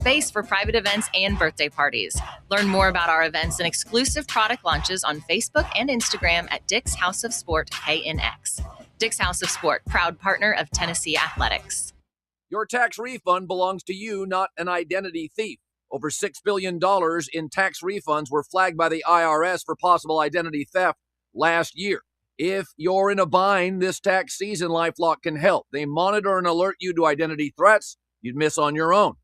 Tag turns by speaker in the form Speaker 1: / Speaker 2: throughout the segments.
Speaker 1: space for private events and birthday parties. Learn more about our events and exclusive product launches on Facebook and Instagram at Dick's House of Sport KNX. Dick's House of Sport, proud partner of Tennessee Athletics.
Speaker 2: Your tax refund belongs to you, not an identity thief. Over $6 billion in tax refunds were flagged by the IRS for possible identity theft last year. If you're in a bind this tax season, LifeLock can help. They monitor and alert you to identity threats you'd miss on your own,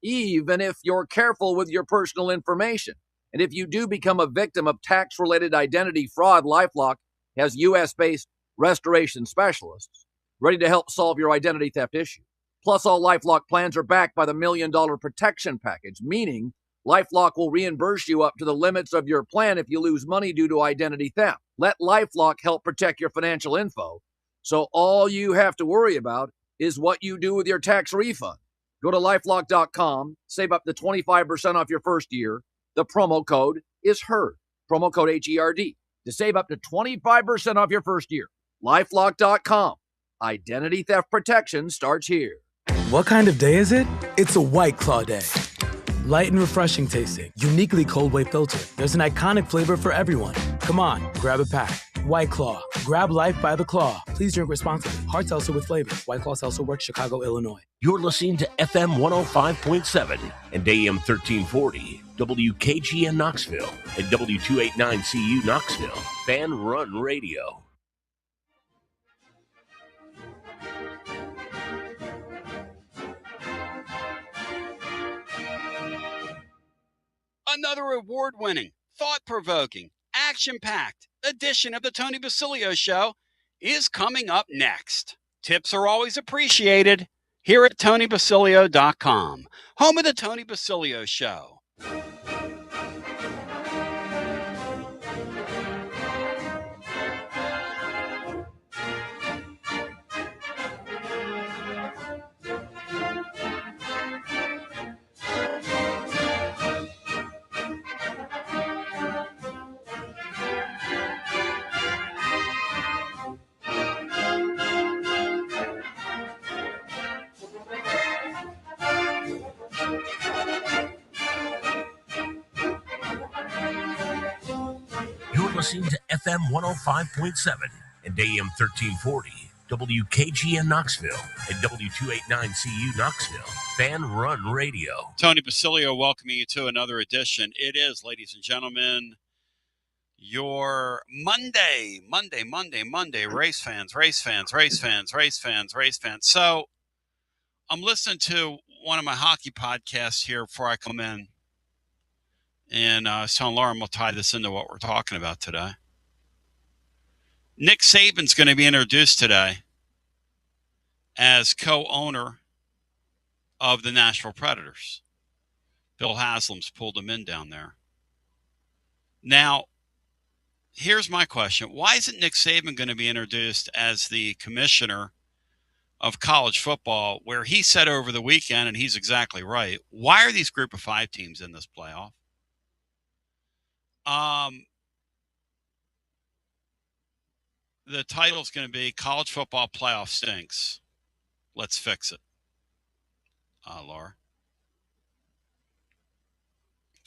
Speaker 2: even if you're careful with your personal information. And if you do become a victim of tax-related identity fraud, LifeLock has U.S.-based restoration specialists ready to help solve your identity theft issue. Plus, all LifeLock plans are backed by the $1 Million Protection Package, meaning LifeLock will reimburse you up to the limits of your plan if you lose money due to identity theft. Let LifeLock help protect your financial info, so all you have to worry about is what you do with your tax refund. Go to LifeLock.com, save up to 25% off your first year. The promo code is HERD, promo code HERD, to save up to 25% off your first year. LifeLock.com. Identity theft protection starts here.
Speaker 3: What kind of day is it? It's a White Claw day. Light and refreshing tasting, uniquely cold wave filtered. There's an iconic flavor for everyone. Come on, grab a pack. White Claw. Grab life by the claw. Please drink responsibly. Hard seltzer with flavor. White Claw Seltzer Works, Chicago, Illinois.
Speaker 4: You're listening to FM 105.7 and AM 1340, WKGN Knoxville, and W289CU Knoxville. Fanrun Radio.
Speaker 5: Another award-winning, thought-provoking, action-packed edition of the Tony Basilio Show is coming up next. Tips are always appreciated here at TonyBasilio.com, home of the Tony Basilio Show.
Speaker 4: Listening to FM 105.7 and AM 1340, WKGN Knoxville, and W289CU Knoxville. Fanrun Radio.
Speaker 5: Tony Basilio welcoming you to another edition. It is, ladies and gentlemen, your Monday, race fans. So I'm listening to one of my hockey podcasts here before I come in. And I was telling Laura, I'm going to tie this into what we're talking about today. Nick Saban's going to be introduced today as co-owner of the Nashville Predators. Bill Haslam's pulled him in down there. Now, here's my question. Why isn't Nick Saban going to be introduced as the commissioner of college football, where he said over the weekend, and he's exactly right, why are these group of five teams in this playoff? The title's going to be College Football Playoff Stinks. Let's fix it. Laura.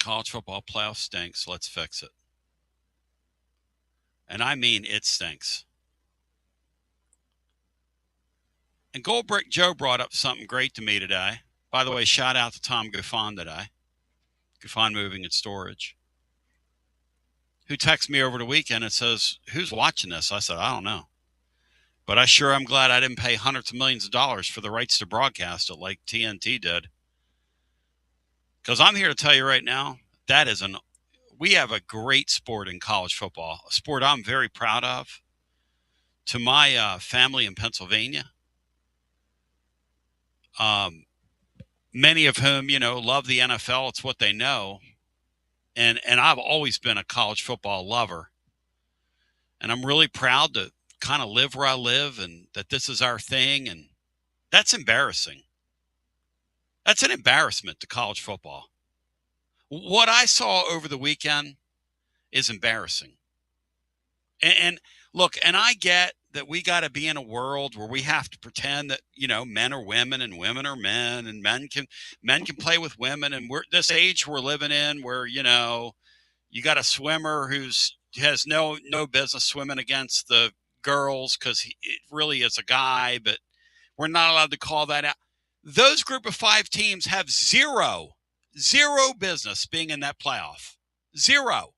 Speaker 5: College Football Playoff Stinks. Let's fix it. And I mean it stinks. And Goldbrick Joe brought up something great to me today. By the way, shout out to Tom Guffon today. Guffon Moving and Storage. Who texted me over the weekend and says, who's watching this? I said, I don't know. But I sure am glad I didn't pay hundreds of millions of dollars for the rights to broadcast it like TNT did. Because I'm here to tell you right now, we have a great sport in college football, a sport I'm very proud of. To my family in Pennsylvania, many of whom, love the NFL. It's what they know. And I've always been a college football lover. And I'm really proud to kind of live where I live and that this is our thing. And that's embarrassing. That's an embarrassment to college football. What I saw over the weekend is embarrassing. And look, and I get that we got to be in a world where we have to pretend that, men are women and women are men, and men can play with women. And we're this age we're living in where, you got a swimmer has no business swimming against the girls because it really is a guy, but we're not allowed to call that out. Those group of 5 teams have zero business being in that playoff. Zero.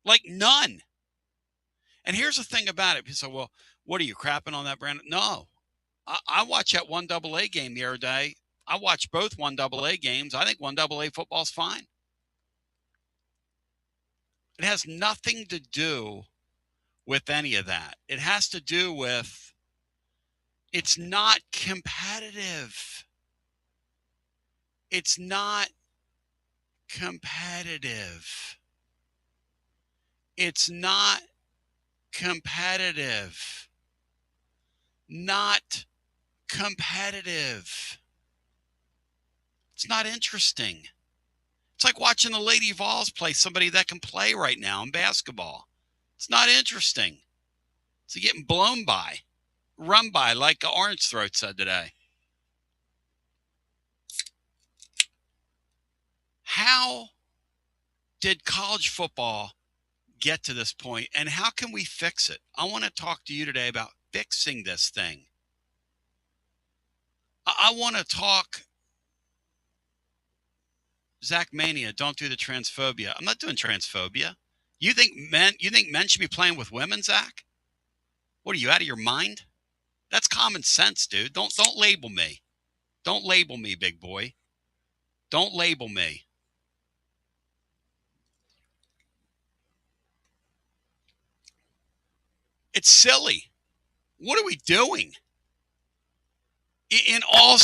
Speaker 5: Like none. And here's the thing about it. People say, well, what are you crapping on that, Brandon? No. I watched that 1AA game the other day. I watched both 1AA games. I think 1AA football's fine. It has nothing to do with any of that. It has to do with it's not competitive. It's not competitive. It's not competitive. Not competitive. It's not interesting. It's like watching the Lady Vols play somebody that can play right now in basketball. It's not interesting. It's getting run by, like Orange Throat said today. How did college football get to this point, and how can we fix it? I want to talk to you today about fixing this thing. I want to talk, Zach Mania, don't do the transphobia. I'm not doing transphobia. You think men should be playing with women, Zach? What are you, out of your mind? That's common sense, dude. Don't label me. Don't label me, big boy. Don't label me. It's silly. What are we doing? In all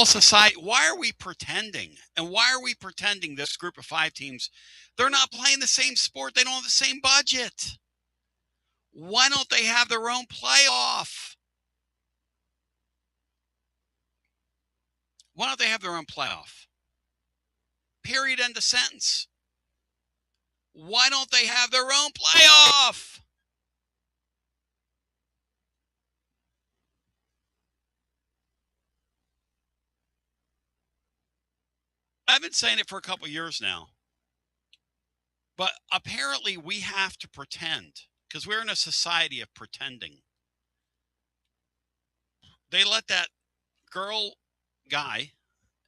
Speaker 5: society, why are we pretending? And why are we pretending this group of 5 teams, they're not playing the same sport, they don't have the same budget? Why don't they have their own playoff? Why don't they have their own playoff? Period, end of sentence. Why don't they have their own playoff? I've been saying it for a couple of years now. But apparently we have to pretend because we're in a society of pretending. They let that girl guy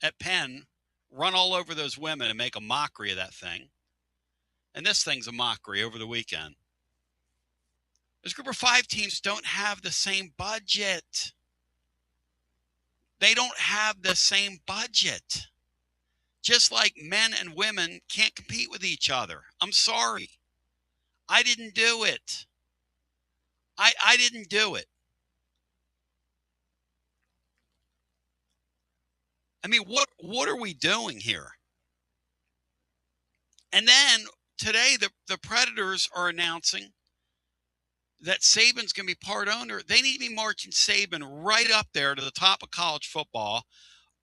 Speaker 5: at Penn run all over those women and make a mockery of that thing. And this thing's a mockery over the weekend. This group of 5 teams don't have the same budget. They don't have the same budget. Just like men and women can't compete with each other. I'm sorry. I didn't do it. I didn't do it. I mean, what are we doing here? And then today the Predators are announcing that Saban's going to be part owner. They need to be marching Saban right up there to the top of college football,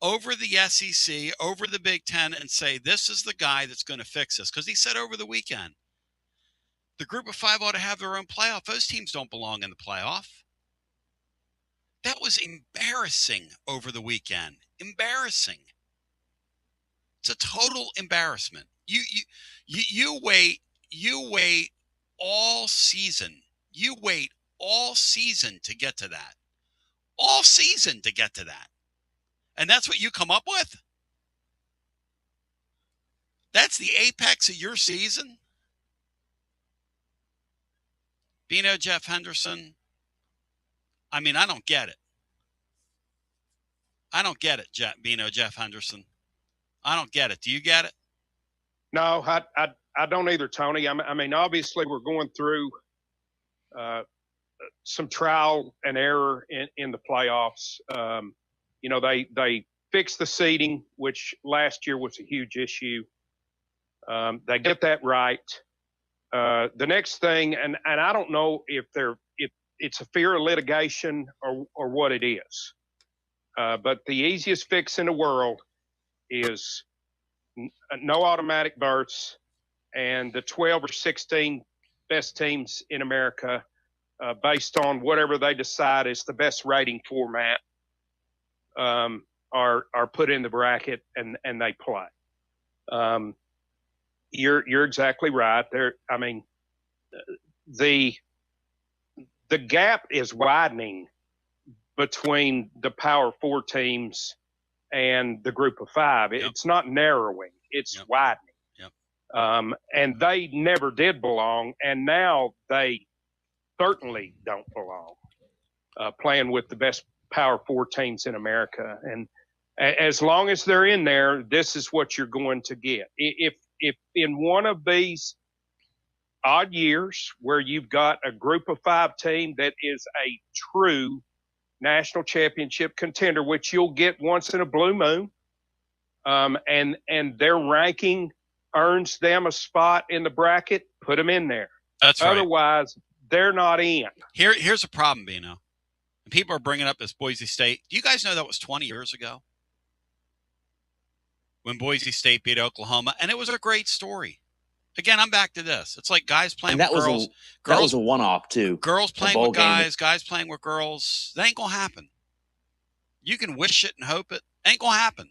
Speaker 5: over the SEC, over the Big Ten, and say, this is the guy that's going to fix this. Because he said over the weekend, the group of 5 ought to have their own playoff. Those teams don't belong in the playoff. That was embarrassing over the weekend. Embarrassing. It's a total embarrassment. You wait all season. You wait all season to get to that. All season to get to that. And that's what you come up with? That's the apex of your season? Bino, Jeff Henderson. I mean, I don't get it. I don't get it, Bino, Jeff Henderson. I don't get it. Do you get it?
Speaker 6: No, I don't either, Tony. I mean, obviously we're going through some trial and error in the playoffs. They fixed the seeding, which last year was a huge issue. They get that right. The next thing, and I don't know if it's a fear of litigation or what it is, but the easiest fix in the world is no automatic berths, and the 12 or 16 best teams in America based on whatever they decide is the best rating format, are put in the bracket and they play. You're exactly right. The gap is widening between the Power Four teams and the Group of Five.
Speaker 5: Yep.
Speaker 6: It's not narrowing; it's widening.
Speaker 5: Yep.
Speaker 6: And they never did belong, and now they certainly don't belong playing with the best Power Four teams in America. And as long as they're in there, this is what you're going to get. If in one of these odd years where you've got a Group of Five team that is a true national championship contender, which you'll get once in a blue moon, and their ranking earns them a spot in the bracket, put them in there.
Speaker 5: That's right.
Speaker 6: Otherwise, they're not in.
Speaker 5: Here's a problem, Bino. And people are bringing up this Boise State. Do you guys know that was 20 years ago when Boise State beat Oklahoma? And it was a great story. Again, I'm back to this. It's like guys playing with girls.
Speaker 7: That was a one-off, too.
Speaker 5: Girls playing with guys, guys playing with girls. That ain't going to happen. You can wish it and hope it. Ain't going to happen.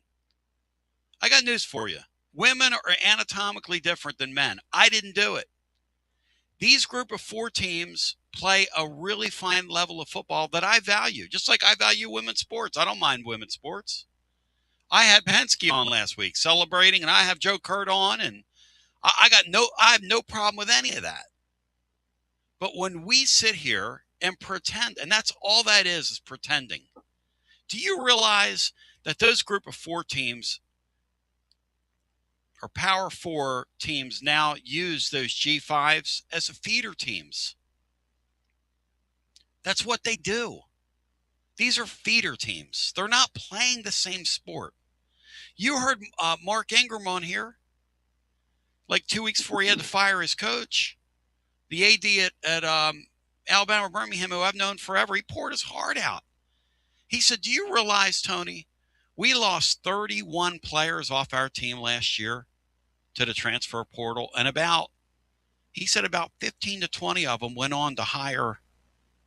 Speaker 5: I got news for you. Women are anatomically different than men. I didn't do it. These Group of Four teams play a really fine level of football that I value, just like I value women's sports. I don't mind women's sports. I had Penske on last week celebrating, and I have Joe Kurt on, and I have no problem with any of that. But when we sit here and pretend, and that's all that is pretending. Do you realize that those Group of Four teams or Power Four teams now use those G5s as feeder teams? That's what they do. These are feeder teams. They're not playing the same sport. You heard Mark Ingram on here like 2 weeks before he had to fire his coach. The AD at Alabama Birmingham, who I've known forever, he poured his heart out. He said, do you realize, Tony, we lost 31 players off our team last year to the transfer portal, and he said about 15 to 20 of them went on to higher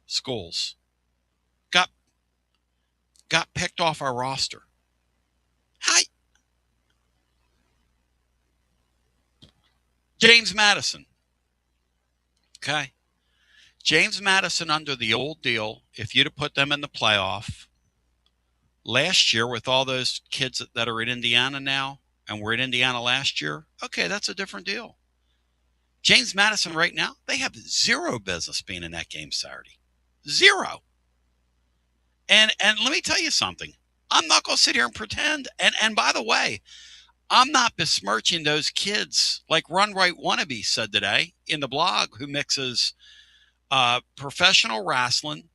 Speaker 5: schools. Got picked off our roster. James Madison. Okay. James Madison under the old deal, if you'd have put them in the playoff last year with all those kids that are in Indiana now and were in Indiana last year, okay, that's a different deal. James Madison right now, they have zero business being in that game Saturday. Zero. And let me tell you something. I'm not going to sit here and pretend. And by the way, I'm not besmirching those kids like Run Right Wannabe said today in the blog, who mixes professional wrestling,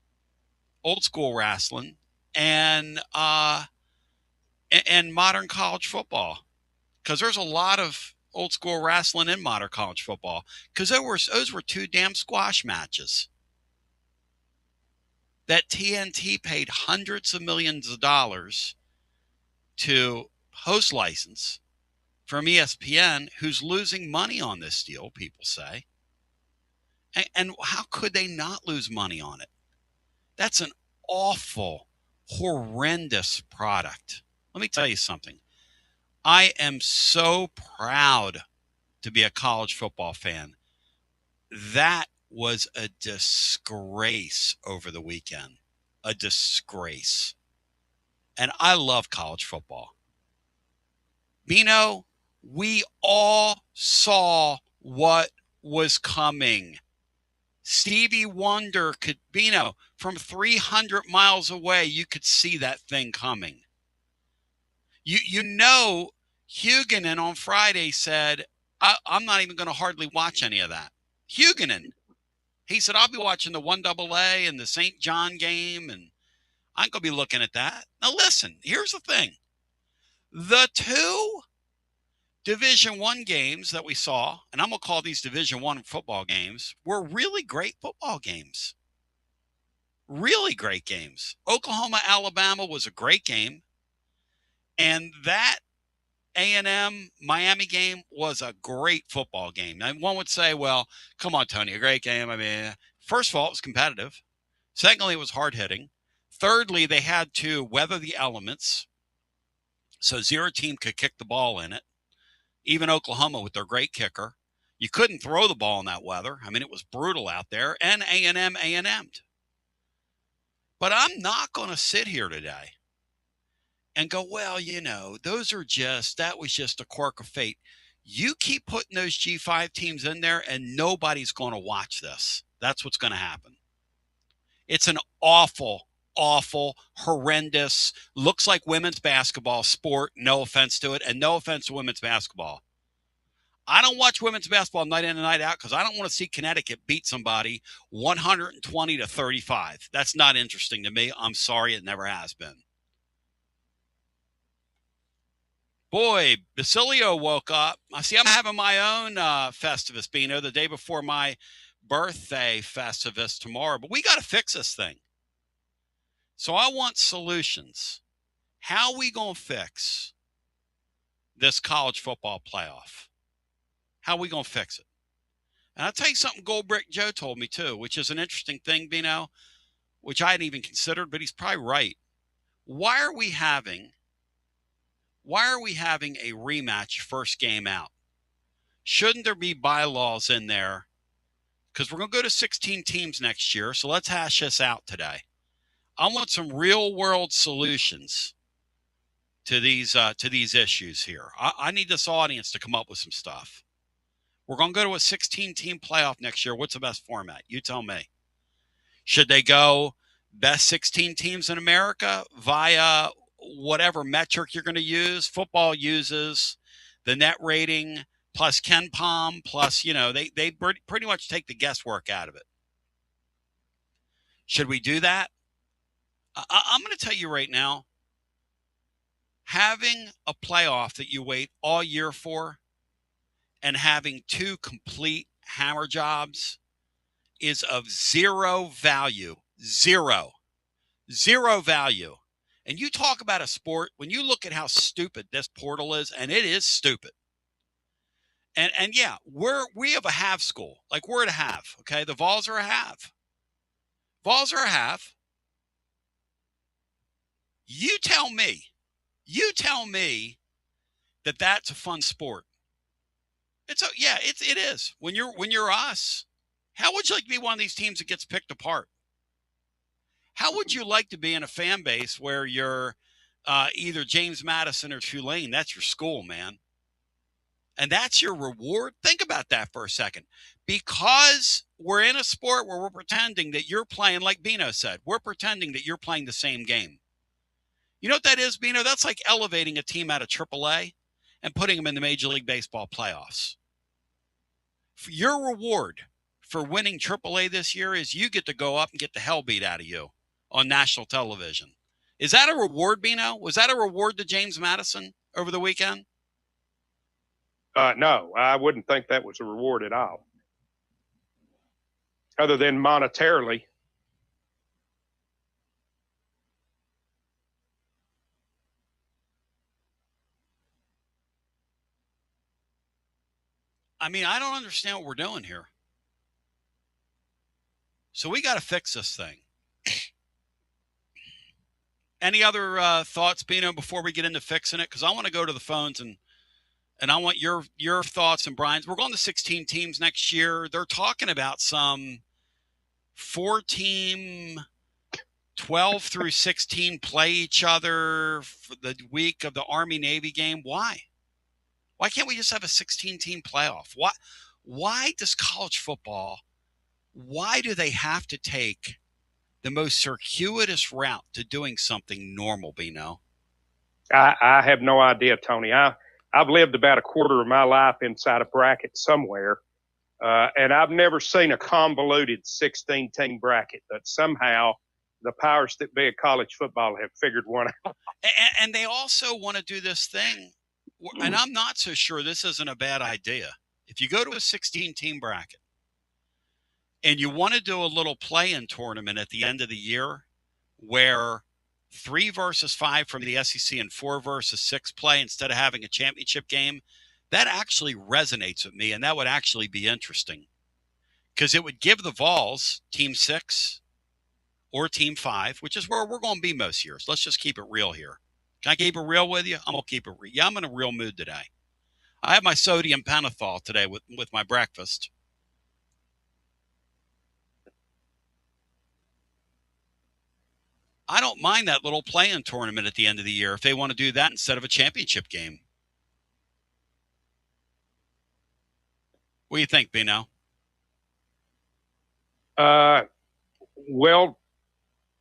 Speaker 5: old school wrestling, and modern college football. Because there's a lot of old school wrestling in modern college football. Because those were two damn squash matches that TNT paid hundreds of millions of dollars to host license from ESPN, who's losing money on this deal, people say. And how could they not lose money on it? That's an awful, horrendous product. Let me tell you something. I am so proud to be a college football fan. That was a disgrace over the weekend. A disgrace. And I love college football. Bino, we all saw what was coming. Stevie Wonder could, Bino, from 300 miles away, you could see that thing coming. You know, Huguenin on Friday said, I'm not even going to hardly watch any of that. Huguenin. He said, I'll be watching the 1AA and the St. John game, and I'm going to be looking at that. Now, listen, here's the thing. The two Division I games that we saw, and I'm going to call these Division I football games, were really great football games. Really great games. Oklahoma, Alabama was a great game. And that A&M Miami game was a great football game. And one would say, well, come on, Tony, a great game. I mean, First of all, it was competitive. Secondly, it was hard-hitting. Thirdly, they had to weather the elements so zero team could kick the ball in it. Even Oklahoma with their great kicker. You couldn't throw the ball in that weather. I mean, it was brutal out there. And A&M'd. But I'm not going to sit here today and go, well, that was just a quirk of fate. You keep putting those G5 teams in there and nobody's going to watch this. That's what's going to happen. It's an awful, horrendous, looks like women's basketball sport. No offense to it, and no offense to women's basketball. I don't watch women's basketball night in and night out because I don't want to see Connecticut beat somebody 120-35. That's not interesting to me. I'm sorry, it never has been. Boy, Basilio woke up. I see I'm having my own Festivus, Bino, the day before my birthday Festivus tomorrow. But we got to fix this thing. So I want solutions. How are we going to fix this college football playoff? How are we going to fix it? And I'll tell you something Goldbrick Joe told me too, which is an interesting thing, Bino, which I hadn't even considered, but he's probably right. Why are we having a rematch first game out? Shouldn't there be bylaws in there? Because we're going to go to 16 teams next year, so let's hash this out today. I want some real-world solutions to these issues here. I need this audience to come up with some stuff. We're going to go to a 16-team playoff next year. What's the best format? You tell me. Should they go best 16 teams in America via whatever metric you're going to use? Football uses the net rating plus Ken Palm plus, they pretty much take the guesswork out of it. Should we do that? I'm going to tell you right now, having a playoff that you wait all year for and having two complete hammer jobs is of zero value. Zero value. And you talk about a sport, when you look at how stupid this portal is, and it is stupid. And yeah, we have a half school. Like we're at a half, okay? The Vols are a half. Vols are a half. You tell me that that's a fun sport. It is. When you're us, how would you like to be one of these teams that gets picked apart? How would you like to be in a fan base where you're either James Madison or Tulane? That's your school, man. And that's your reward? Think about that for a second. Because we're in a sport where we're pretending that you're playing, like Bino said, we're pretending that you're playing the same game. You know what that is, Bino? That's like elevating a team out of AAA and putting them in the Major League Baseball playoffs. Your reward for winning AAA this year is you get to go up and get the hell beat out of you on national television. Is that a reward, Bino? Was that a reward to James Madison over the weekend?
Speaker 6: No, I wouldn't think that was a reward at all. Other than monetarily.
Speaker 5: I mean, I don't understand what we're doing here. So we got to fix this thing. Any other thoughts, Bino, before we get into fixing it? Because I want to go to the phones and I want your thoughts and Brian's. We're going to 16 teams next year. They're talking about some 4-team, 12 through 16 play each other for the week of the Army-Navy game. Why? Why can't we just have a 16-team playoff? Why does college football, why do they have to take the most circuitous route to doing something normal, Bino?
Speaker 6: I have no idea, Tony. I've lived about a quarter of my life inside a bracket somewhere, and I've never seen a convoluted 16-team bracket, but somehow the powers that be of college football have figured one out.
Speaker 5: And they also want to do this thing, and I'm not so sure this isn't a bad idea. If you go to a 16-team bracket and you want to do a little play-in tournament at the end of the year where 3 versus 5 from the SEC and 4 versus 6 play instead of having a championship game, that actually resonates with me, and that would actually be interesting. because it would give the Vols Team 6 or Team 5, which is where we're going to be most years. Let's just keep it real here. Can I keep it real with you? I'm going to keep it real. Yeah, I'm in a real mood today. I have my sodium pentothal today with my breakfast. I don't mind that little play-in tournament at the end of the year if they want to do that instead of a championship game. What do you think, Bino?
Speaker 6: Well,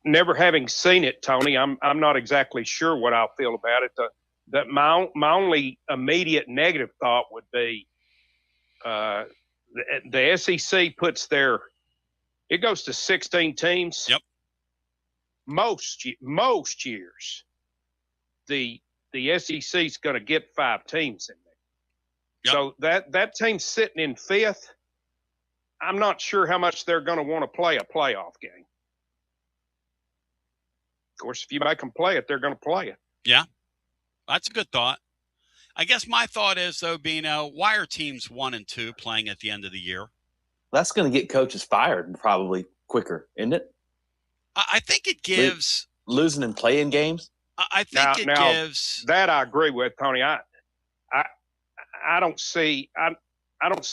Speaker 6: never having seen it, Tony, I'm not exactly sure what I'll feel about it. My only immediate negative thought would be the SEC puts it goes to 16 teams.
Speaker 5: Yep.
Speaker 6: Most years, the SEC is going to get 5 teams in there.
Speaker 5: Yep.
Speaker 6: So that team's sitting in 5th. I'm not sure how much they're going to want to play a playoff game. Of course, if you make them play it, they're going to play it.
Speaker 5: Yeah, that's a good thought. I guess my thought is, though, Bino, why are teams 1 and 2 playing at the end of the year?
Speaker 7: That's going to get coaches fired probably quicker, isn't it?
Speaker 5: I think it gives
Speaker 7: losing and playing games.
Speaker 5: I think it gives
Speaker 6: that. I agree with Tony. I don't see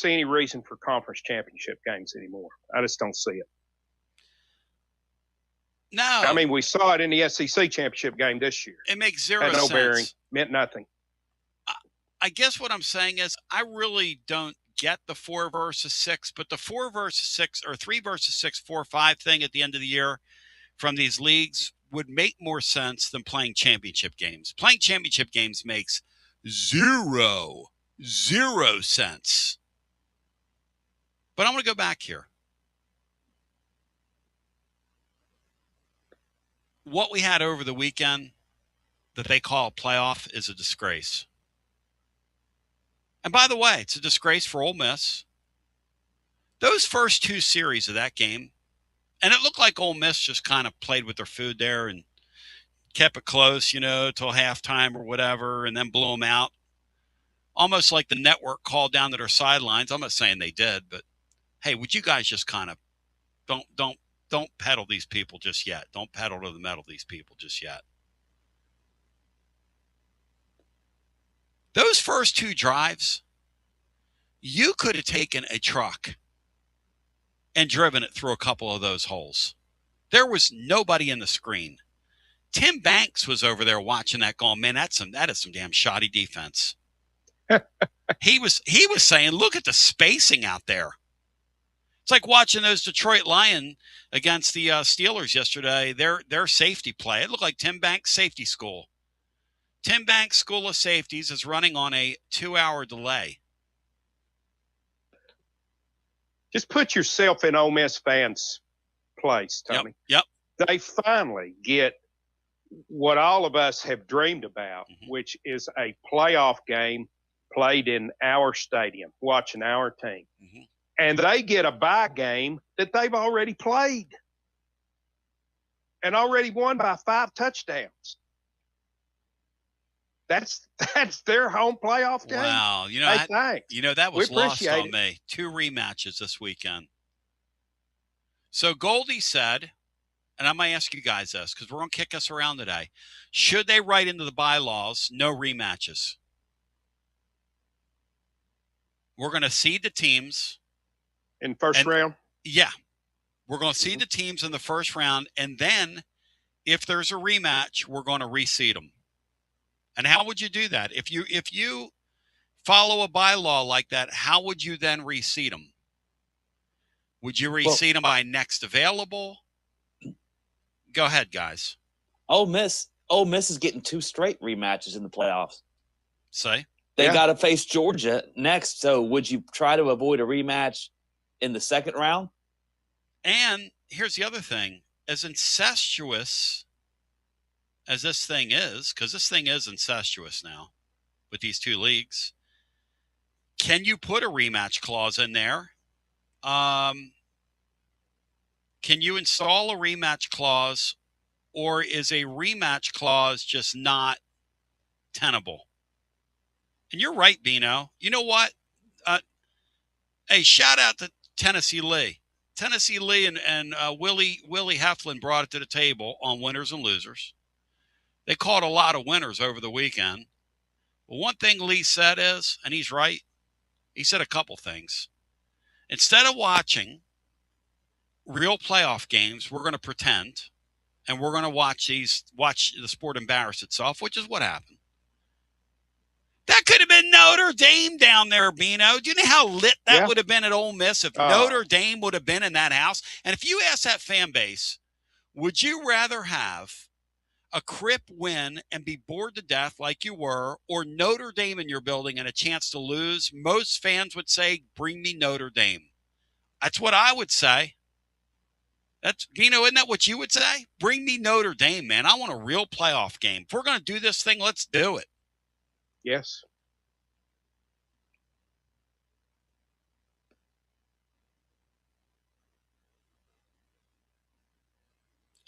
Speaker 6: any reason for conference championship games anymore. I just don't see it.
Speaker 5: No,
Speaker 6: I mean we saw it in the SEC championship game this year.
Speaker 5: It makes zero
Speaker 6: Had no
Speaker 5: sense.
Speaker 6: bearing, meant nothing.
Speaker 5: I guess what I'm saying is I really don't get the 4 versus 6, but the 4 versus 6 or 3 versus 6, 4-5 thing at the end of the year from these leagues would make more sense than playing championship games. Playing championship games makes zero sense. But I'm going to go back here. What we had over the weekend that they call a playoff is a disgrace. And by the way, it's a disgrace for Ole Miss. Those first 2 series of that game, and it looked like Ole Miss just kind of played with their food there and kept it close, till halftime or whatever, and then blew them out. Almost like the network called down to their sidelines. I'm not saying they did, but hey, would you guys just kind of don't pedal these people just yet. Don't pedal to the metal these people just yet. Those first 2 drives, you could have taken a truck and driven it through a couple of those holes. There was nobody in the screen. Tim Banks was over there watching that going, man, that is some damn shoddy defense. He was saying, look at the spacing out there. It's like watching those Detroit Lions against the Steelers yesterday, their safety play. It looked like Tim Banks Safety School. Tim Banks School of Safeties is running on a 2-hour delay.
Speaker 6: Just put yourself in Ole Miss fans' place, Tony.
Speaker 5: Yep.
Speaker 6: They finally get what all of us have dreamed about, which is a playoff game played in our stadium, watching our team. Mm-hmm. And they get a bye game that they've already played and already won by 5 touchdowns. That's their home playoff game.
Speaker 5: Wow. That was lost on me. 2 rematches this weekend. So Goldie said, and I might ask you guys this because we're going to kick us around today. Should they write into the bylaws no rematches? We're going to seed the teams.
Speaker 6: In first round?
Speaker 5: Yeah. We're going to seed the teams in the first round, and then if there's a rematch, we're going to reseed them. And how would you do that? If you follow a bylaw like that, how would you then reseed them? Would you reseed them by next available? Go ahead, guys.
Speaker 7: Ole Miss is getting 2 straight rematches in the playoffs.
Speaker 5: Say?
Speaker 7: They got to face Georgia next. So would you try to avoid a rematch in the second round?
Speaker 5: And here's the other thing. As incestuous as this thing is, because this thing is incestuous now with these 2 leagues, can you put a rematch clause in there? Can you install a rematch clause, or is a rematch clause just not tenable? And you're right, Bino. You know what? Hey, shout out to Tennessee Lee. Tennessee Lee and Willie Heflin brought it to the table on winners and losers. They called a lot of winners over the weekend. But one thing Lee said is, and he's right, he said a couple things. Instead of watching real playoff games, we're going to pretend, and we're going to watch the sport embarrass itself, which is what happened. That could have been Notre Dame down there, Bino. Do you know how lit that would have been at Ole Miss if Notre Dame would have been in that house? And if you ask that fan base, would you rather have a Crip win and be bored to death like you were, or Notre Dame in your building and a chance to lose? Most fans would say, bring me Notre Dame. That's what I would say. That's, Bino, isn't that what you would say? Bring me Notre Dame, man. I want a real playoff game. If we're going to do this thing, let's do it.
Speaker 6: Yes.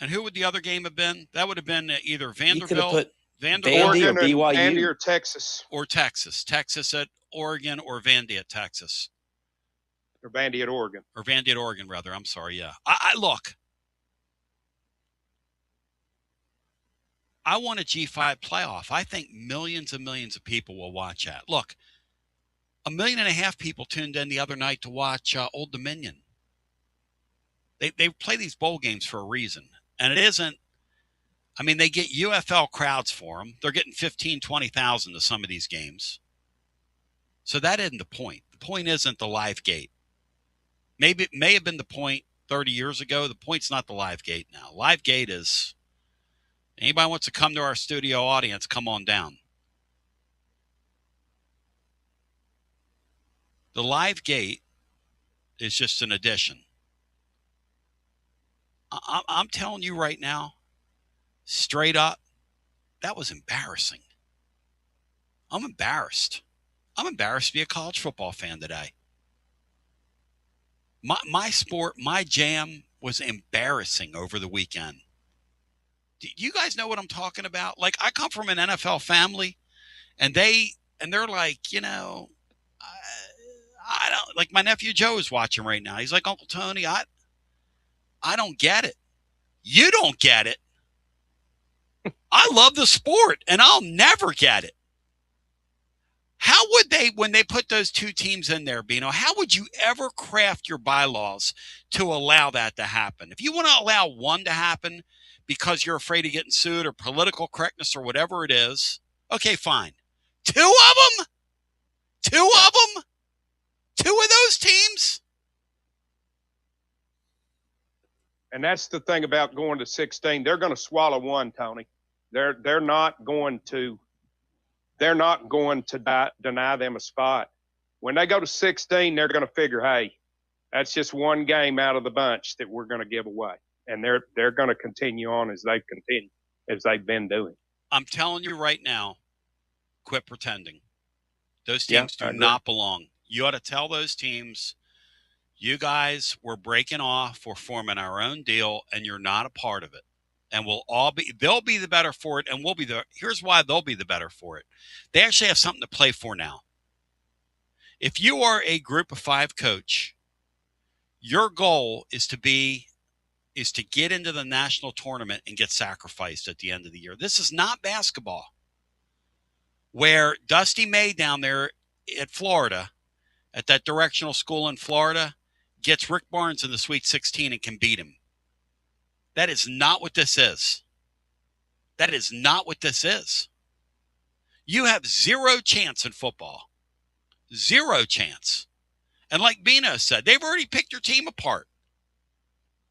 Speaker 5: And who would the other game have been? That would have been either Vanderbilt,
Speaker 7: Oregon
Speaker 6: or
Speaker 7: BYU.
Speaker 6: Vandy or Texas.
Speaker 5: Or Texas. Texas at Oregon or Vandy at Texas.
Speaker 6: Or Vandy at Oregon.
Speaker 5: Or Vandy at Oregon, rather. I'm sorry, yeah. I look. I want a G5 playoff. I think millions and millions of people will watch that. Look, 1.5 million people tuned in the other night to watch Old Dominion. They play these bowl games for a reason. And it isn't, I mean, they get UFL crowds for them. They're getting 15, 20,000 to some of these games. So that isn't the point. The point isn't the live gate. Maybe it may have been the point 30 years ago. The point's not the live gate now. Live gate is, anybody wants to come to our studio audience, come on down. The live gate is just an addition. I'm telling you right now, straight up, that was embarrassing. I'm embarrassed. I'm embarrassed to be a college football fan today. My sport, my jam was embarrassing over the weekend. Do you guys know what I'm talking about? Like, I come from an NFL family, and they're like, you know, I don't, like, my nephew Joe is watching right now. He's like, Uncle Tony, I don't get it. You don't get it. I love the sport, and I'll never get it. How would they, when they put those two teams in there, Bino, how would you ever craft your bylaws to allow that to happen? If you want to allow one to happen because you're afraid of getting sued or political correctness or whatever it is, okay, fine. Two of them? Two of those teams?
Speaker 6: And that's the thing about going to 16. They're going to swallow one, Tony. They're not going to deny them a spot. When they go to 16, they're going to figure, hey, that's just one game out of the bunch that we're going to give away. And they're going to continue on as they've been doing.
Speaker 5: I'm telling you right now, quit pretending. Those teams do not belong. You ought to tell those teams, you guys, we're breaking off, we're forming our own deal, and you're not a part of it. And they'll be the better for it, and here's why they'll be the better for it. They actually have something to play for now. If you are a group of 5 coach, your goal is to get into the national tournament and get sacrificed at the end of the year. This is not basketball, where Dusty May down there at Florida, at that directional school in Florida, gets Rick Barnes in the Sweet 16 and can beat him. That is not what this is. That is not what this is. You have zero chance in football. Zero chance. And like Bino said, they've already picked your team apart.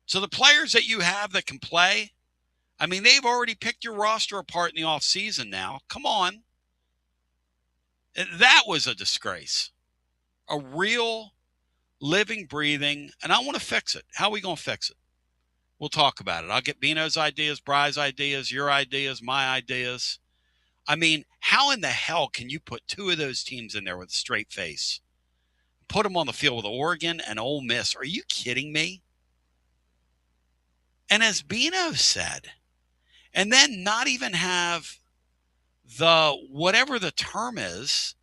Speaker 5: So the players that you have that can play, I mean, they've already picked your roster apart in the offseason now. Come on. That was a disgrace. A real living, breathing, and I want to fix it. How are we going to fix it? We'll talk about it. I'll get Bino's ideas, Bry's ideas, your ideas, my ideas. I mean, how in the hell can you put 2 of those teams in there with a straight face? Put them on the field with Oregon and Ole Miss. Are you kidding me? And as Bino said, and then not even have the, whatever the term is,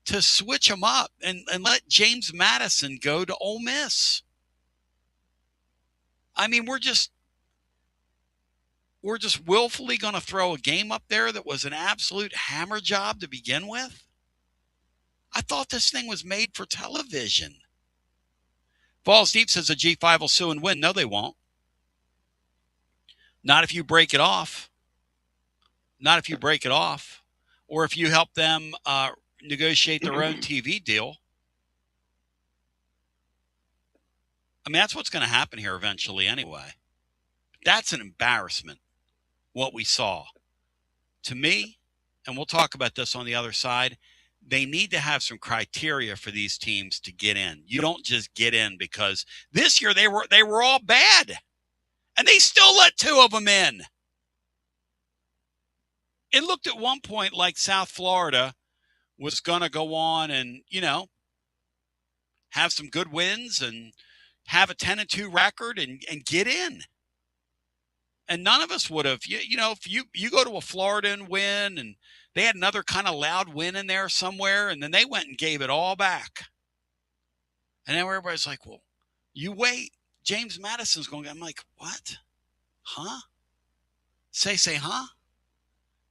Speaker 5: to switch them up and let James Madison go to Ole Miss. I mean, we're just willfully going to throw a game up there that was an absolute hammer job to begin with. I thought this thing was made for television. Falls Deep says the G5 will sue and win. No, they won't. Not if you break it off. Not if you break it off. Or if you help them negotiate their own TV deal. I mean, that's what's going to happen here eventually anyway. That's an embarrassment, what we saw. To me, and we'll talk about this on the other side, they need to have some criteria for these teams to get in. You don't just get in because this year they were all bad, and they still let 2 of them in. It looked at one point like South Florida was going to go on and, have some good wins and have a 10-2 record and get in. And none of us would have, if you go to a Florida and win, and they had another kind of loud win in there somewhere, and then they went and gave it all back. And then everybody's like, well, you wait. James Madison's going, I'm like, what? Huh? Say, huh?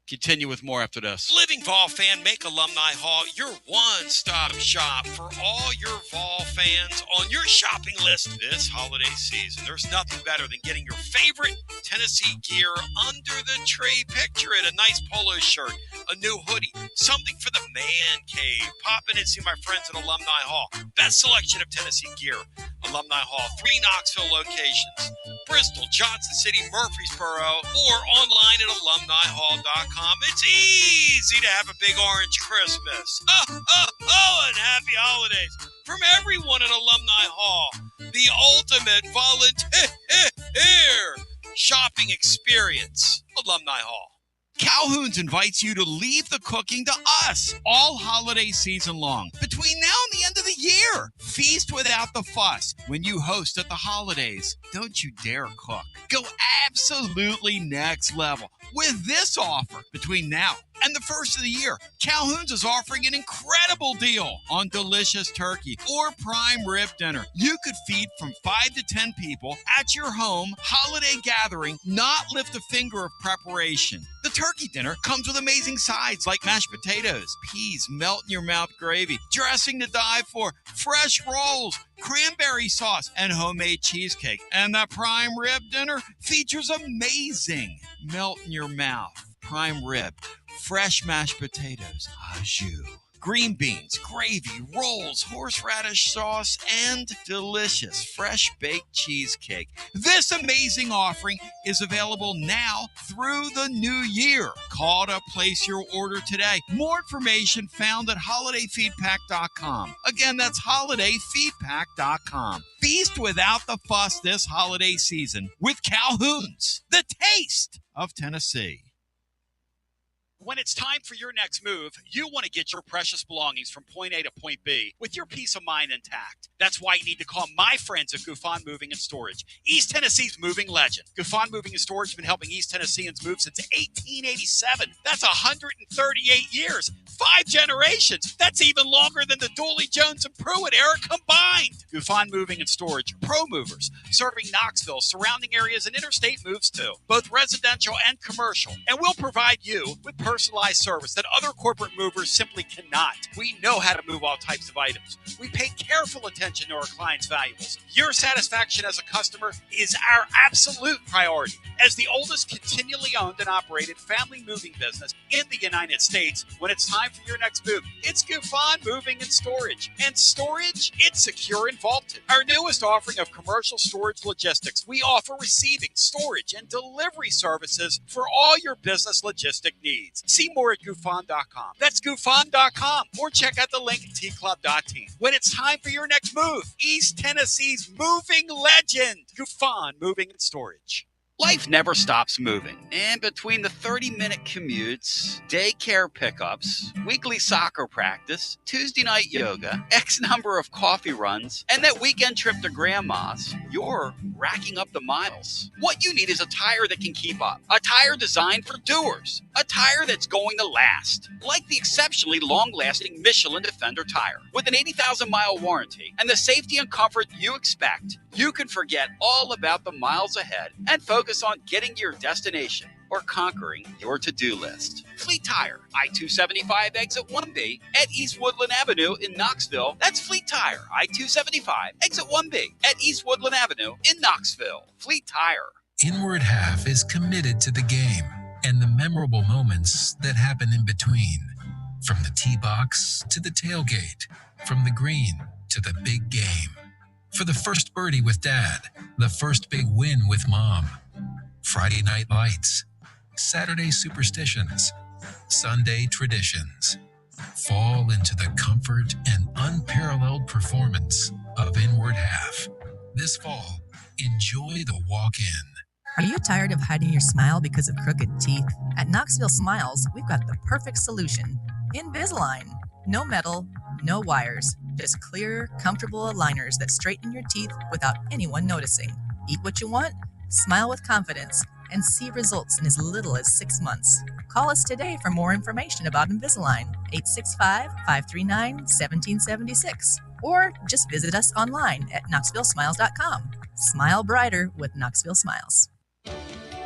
Speaker 5: Continue with more after this. Living Vol fan, make Alumni Hall your one-stop shop for all your Vol fans on your shopping list this holiday season. There's nothing better than getting your favorite Tennessee gear under the tree. Picture it, a nice polo shirt, a new hoodie, something for the man cave. Pop in and see my friends at Alumni Hall. Best selection of Tennessee gear. Alumni Hall, 3 Knoxville locations. Bristol, Johnson City, Murfreesboro, or online at alumnihall.com. It's easy to have a big orange Christmas. And happy holidays from everyone at Alumni Hall. The ultimate volunteer shopping experience. Alumni Hall. Calhoun's invites you to leave the cooking to us all holiday season long. Between now and the end of the year, feast without the fuss when you host at the holidays. Don't you dare cook. Go absolutely next level with this offer. Between now and the first of the year, Calhoun's is offering an incredible deal on delicious turkey or prime rib dinner. You could feed from 5 to 10 people at your home holiday gathering, not lift a finger of preparation. The turkey dinner comes with amazing sides like mashed potatoes, peas, melt-in-your-mouth gravy, dressing to die for, fresh rolls, cranberry sauce, and homemade cheesecake. And the prime rib dinner features amazing melt-in-your-mouth prime rib, fresh mashed potatoes, au jus, green beans, gravy, rolls, horseradish sauce, and delicious fresh baked cheesecake. This amazing offering is available now through the new year. Call to place your order today. More information found at holidayfeedpack.com. Again, that's holidayfeedpack.com. Feast without the fuss this holiday season with Calhoun's, the taste of Tennessee. When it's time for your next move, you want to get your precious belongings from point A to point B with your peace of mind intact. That's why you need to call my friends at Gouffon Moving and Storage, East Tennessee's moving legend. Gouffon Moving and Storage has been helping East Tennesseans move since 1887. That's 138 years, 5 generations. That's even longer than the Dooley, Jones, and Pruitt era combined. Gouffon Moving and Storage, pro movers, serving Knoxville, surrounding areas, and interstate moves too, both residential and commercial. And we'll provide you with personalized service that other corporate movers simply cannot. We know how to move all types of items. We pay careful attention to our clients' valuables. Your satisfaction as a customer is our absolute priority. As the oldest continually owned and operated family moving business in the United States, when it's time for your next move, it's Gouffon Moving and Storage. And storage, it's secure and vaulted. Our newest offering of commercial storage logistics, we offer receiving, storage, and delivery services for all your business logistic needs. See more at Gouffon.com. That's Gouffon.com. Or check out the link at tclub.team. When it's time for your next move, East Tennessee's moving legend, Gouffon Moving and Storage.
Speaker 8: Life never stops moving. And between the 30-minute commutes, daycare pickups, weekly soccer practice, Tuesday night yoga, X number of coffee runs, and that weekend trip to grandma's, you're racking up the miles. What you need is a tire that can keep up. A tire designed for doers. A tire that's going to last. Like the exceptionally long-lasting Michelin Defender tire. With an 80,000-mile warranty and the safety and comfort you expect, you can forget all about the miles ahead and focus on getting to your destination or conquering your to-do list. Fleet Tire, I-275 exit 1B at East Woodland Avenue in Knoxville. That's Fleet Tire, I-275 exit 1B at East Woodland Avenue in Knoxville. Fleet Tire.
Speaker 9: Inward Half is committed to the game and the memorable moments that happen in between. From the tee box to the tailgate, from the green to the big game. For the first birdie with Dad, the first big win with Mom. Friday night lights, Saturday superstitions, Sunday traditions. Fall into the comfort and unparalleled performance of Inward Half. This fall, enjoy the walk-in.
Speaker 10: Are you tired of hiding your smile because of crooked teeth? At Knoxville Smiles, we've got the perfect solution. Invisalign. No metal, no wires, just clear, comfortable aligners that straighten your teeth without anyone noticing. Eat what you want, smile with confidence, and see results in as little as 6 months. Call us today for more information about Invisalign, 865-539-1776, or just visit us online at knoxvillesmiles.com. Smile brighter with Knoxville Smiles.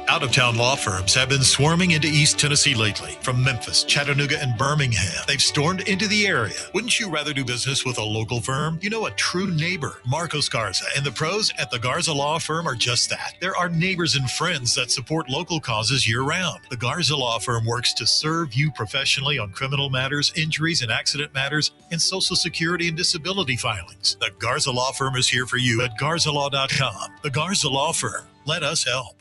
Speaker 11: Out-of-town law firms have been swarming into East Tennessee lately. From Memphis, Chattanooga, and Birmingham, they've stormed into the area. Wouldn't you rather do business with a local firm? You know, a true neighbor. Marcos Garza and the pros at the Garza Law Firm are just that. There are neighbors and friends that support local causes year-round. The Garza Law Firm works to serve you professionally on criminal matters, injuries and accident matters, and Social Security and disability filings. The Garza Law Firm is here for you at garzalaw.com. The Garza Law Firm. Let us help.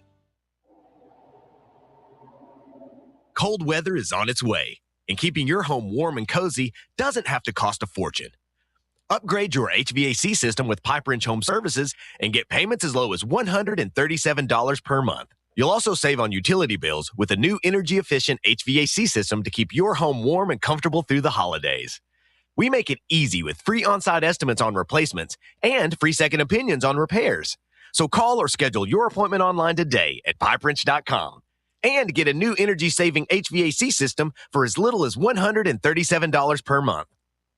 Speaker 12: Cold weather is on its way, and keeping your home warm and cozy doesn't have to cost a fortune. Upgrade your HVAC system with Pipe Wrench Home Services and get payments as low as $137 per month. You'll also save on utility bills with a new energy-efficient HVAC system to keep your home warm and comfortable through the holidays. We make it easy with free on-site estimates on replacements and free second opinions on repairs. So call or schedule your appointment online today at pipewrench.com. And get a new energy-saving HVAC system for as little as $137 per month.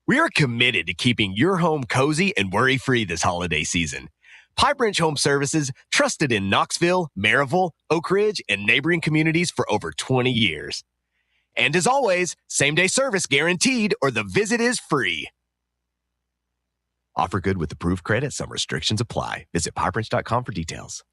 Speaker 12: We are committed to keeping your home cozy and worry-free this holiday season. Pipe Wrench Home Services, trusted in Knoxville, Maryville, Oak Ridge, and neighboring communities for over 20 years. And as always, same-day service guaranteed or the visit is free. Offer good with approved credit. Some restrictions apply. Visit pipewrench.com for details.